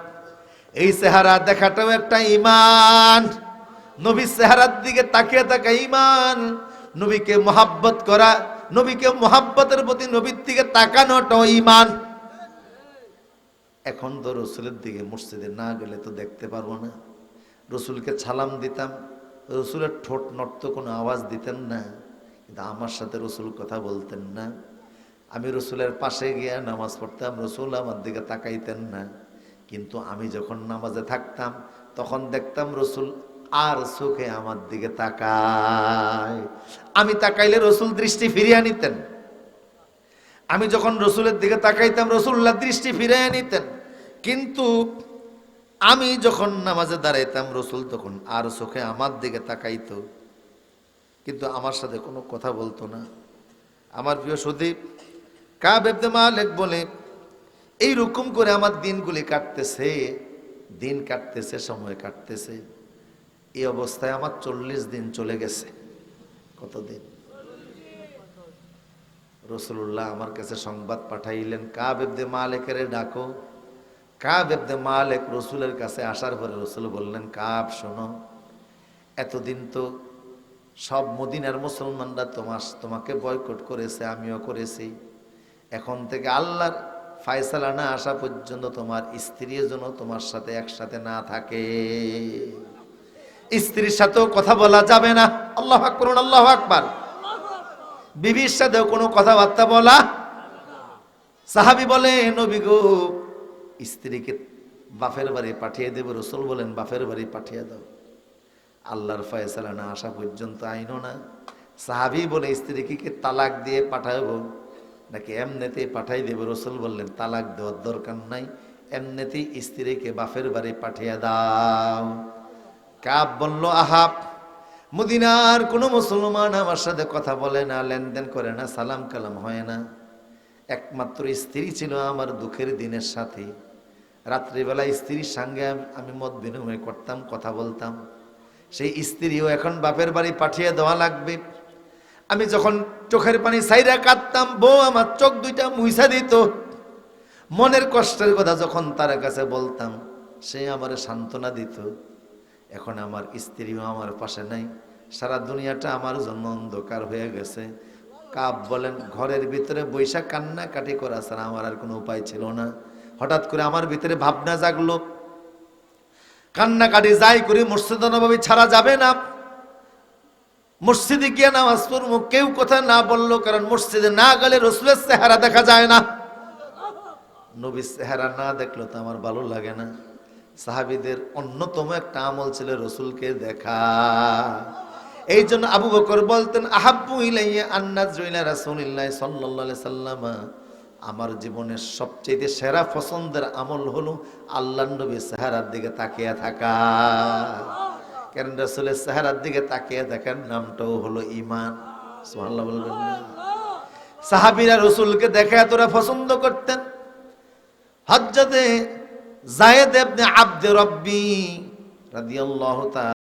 এই চেহারা দেখাটাও একটা ঈমান। নবীর চেহারার দিকে তাকিয়ে থাকা ঈমান, নবীকে মহাব্বত করা, নবীকে মহাব্বতের প্রতি নবীর দিকে তাকানোটাও ঈমান। এখন তো রাসূলের দিকে মসজিদে না গেলে তো দেখতে পারবো না। রাসূলকে সালাম দিতাম, রাসূলের ঠোঁট নড়তো, কোনো আওয়াজ দিতেন না, কিন্তু আমার সাথে রাসূল কথা বলতেন না। আমি রাসূলের পাশে গিয়ে নামাজ পড়তাম, রাসূল আমার দিকে তাকাইতেন না, কিন্তু আমি যখন নামাজে থাকতাম তখন দেখতাম রাসূল আর চোখে আমার দিকে তাকায়। আমি তাকাইলে রাসূল দৃষ্টি ফিরিয়ে নিতেন, আমি যখন রাসূলের দিকে তাকাইতাম রাসূলুল্লাহ দৃষ্টি ফিরিয়ে নিতেন। কিন্তু আমি যখন নামাজে দাঁড়াইতাম রসুল তখন আর চোখে আমার দিকে তাকাইতো, কিন্তু আমার সাথে কোনো কথা বলতো না। আমার প্রিয় সুদীপ, কাব ইবনে মালিক বলে এইরকম করে আমার দিনগুলি কাটতেছে, দিন কাটতেছে, সময় কাটতেছে। এই অবস্থায় আমার 40 দিন চলে গেছে। কতদিন? রাসূলুল্লাহ আমার কাছে সংবাদ পাঠাইলেন, কাব ইবনে মালিকের ডাকো। কাব ইবনে মালিক রসুলের কাছে আসার পরে রসুল বললেন, কাব শোনো, এতদিন তো সব মদিনার মুসলমানরা তোমাকে বয়কট করেছে, আমিও করেছি। এখন থেকে আল্লাহর ফায়সালা না আসা পর্যন্ত তোমার স্ত্রীর জন্য তোমার সাথে একসাথে না থাকে, স্ত্রীর সাথেও কথা বলা যাবে না। আল্লাহু আকবার, আল্লাহু আকবার। বিবির সাথেও কোনো কথাবার্তা বলা। সাহাবী বলে, নবী গো, স্ত্রীকে বাপের বাড়ি পাঠিয়ে দেব। রাসূল বলেন, বাপের বাড়ি পাঠিয়ে দাও, আল্লাহর ফয়সালা না আসা পর্যন্ত আইনো না। সাহাবী বলে, স্ত্রীকে তালাক দিয়ে পাঠাবো নাকি এমনিতেই পাঠাই দেব? রাসূল বললেন, তালাক দেওয়ার দরকার নাই, এমনিতেই স্ত্রীকে বাপের বাড়ি পাঠিয়ে দাও। কাব বলল, আহাব, মদিনার কোনো মুসলমান আমার সাথে কথা বলে না, লেনদেন করে না, সালাম কালাম হয় না। একমাত্র স্ত্রী ছিল আমার দুঃখের দিনের সাথে। রাত্রিবেলা স্ত্রীর সঙ্গে আমি মত বিনিময় করতাম, কথা বলতাম। সেই স্ত্রীও এখন বাপের বাড়ি পাঠিয়ে দেওয়া লাগবে। আমি যখন চোখের পানি সাইরা কাঁদতাম, বউ আমার চোখ দুইটা মুইসা দিত। মনের কষ্টের কথা যখন তার কাছে বলতাম, সে আমার সান্ত্বনা দিত। এখন আমার স্ত্রীও আমার পাশে নাই, সারা দুনিয়াটা আমার জন্য অন্ধকার হয়ে গেছে। কাব বলেন, ঘরের ভিতরে বৈশা কান্নাকাটি করা ছাড়া আমার আর কোনো উপায় ছিল না। হঠাৎ করে আমার ভিতরে ভাবনা জাগলো, কান্নাকাটি যাই করি মসজিদ নববী ছাড়া যাবে না। মসজিদে গিয়ে নামাজ পড়বো, কেউ কথা না বললো, কারণ মসজিদে না গেলে রসুলের চেহারা দেখা যায় না। নবীর চেহারা না দেখলো তো আমার ভালো লাগে না। সাহাবীদের অন্যতম একটা আমল ছিল রসুলকে দেখা। এই জন্য আবু বকর বলতেন, আহাব্বু ইলাইয়া আন নাযরু ইলা রাসূলিল্লাহ সাল্লাল্লাহু আলাইহি সাল্লাম, আমার জীবনের সবচেয়ে সেরা পছন্দের আমল হলো আল্লাহর নবীর চেহারার দিকে তাকিয়ে থাকা। কারণ রাসূলের চেহারার দিকে তাকিয়ে থাকার নামটাও হলো ঈমান। সুবহানাল্লাহ বলবেন না? সাহাবীরা রাসূলকে দেখে এতটা পছন্দ করতেন। হযরতে যায়েদ ইবনে আব্দ রাব্বি রাদিয়াল্লাহু তাআলা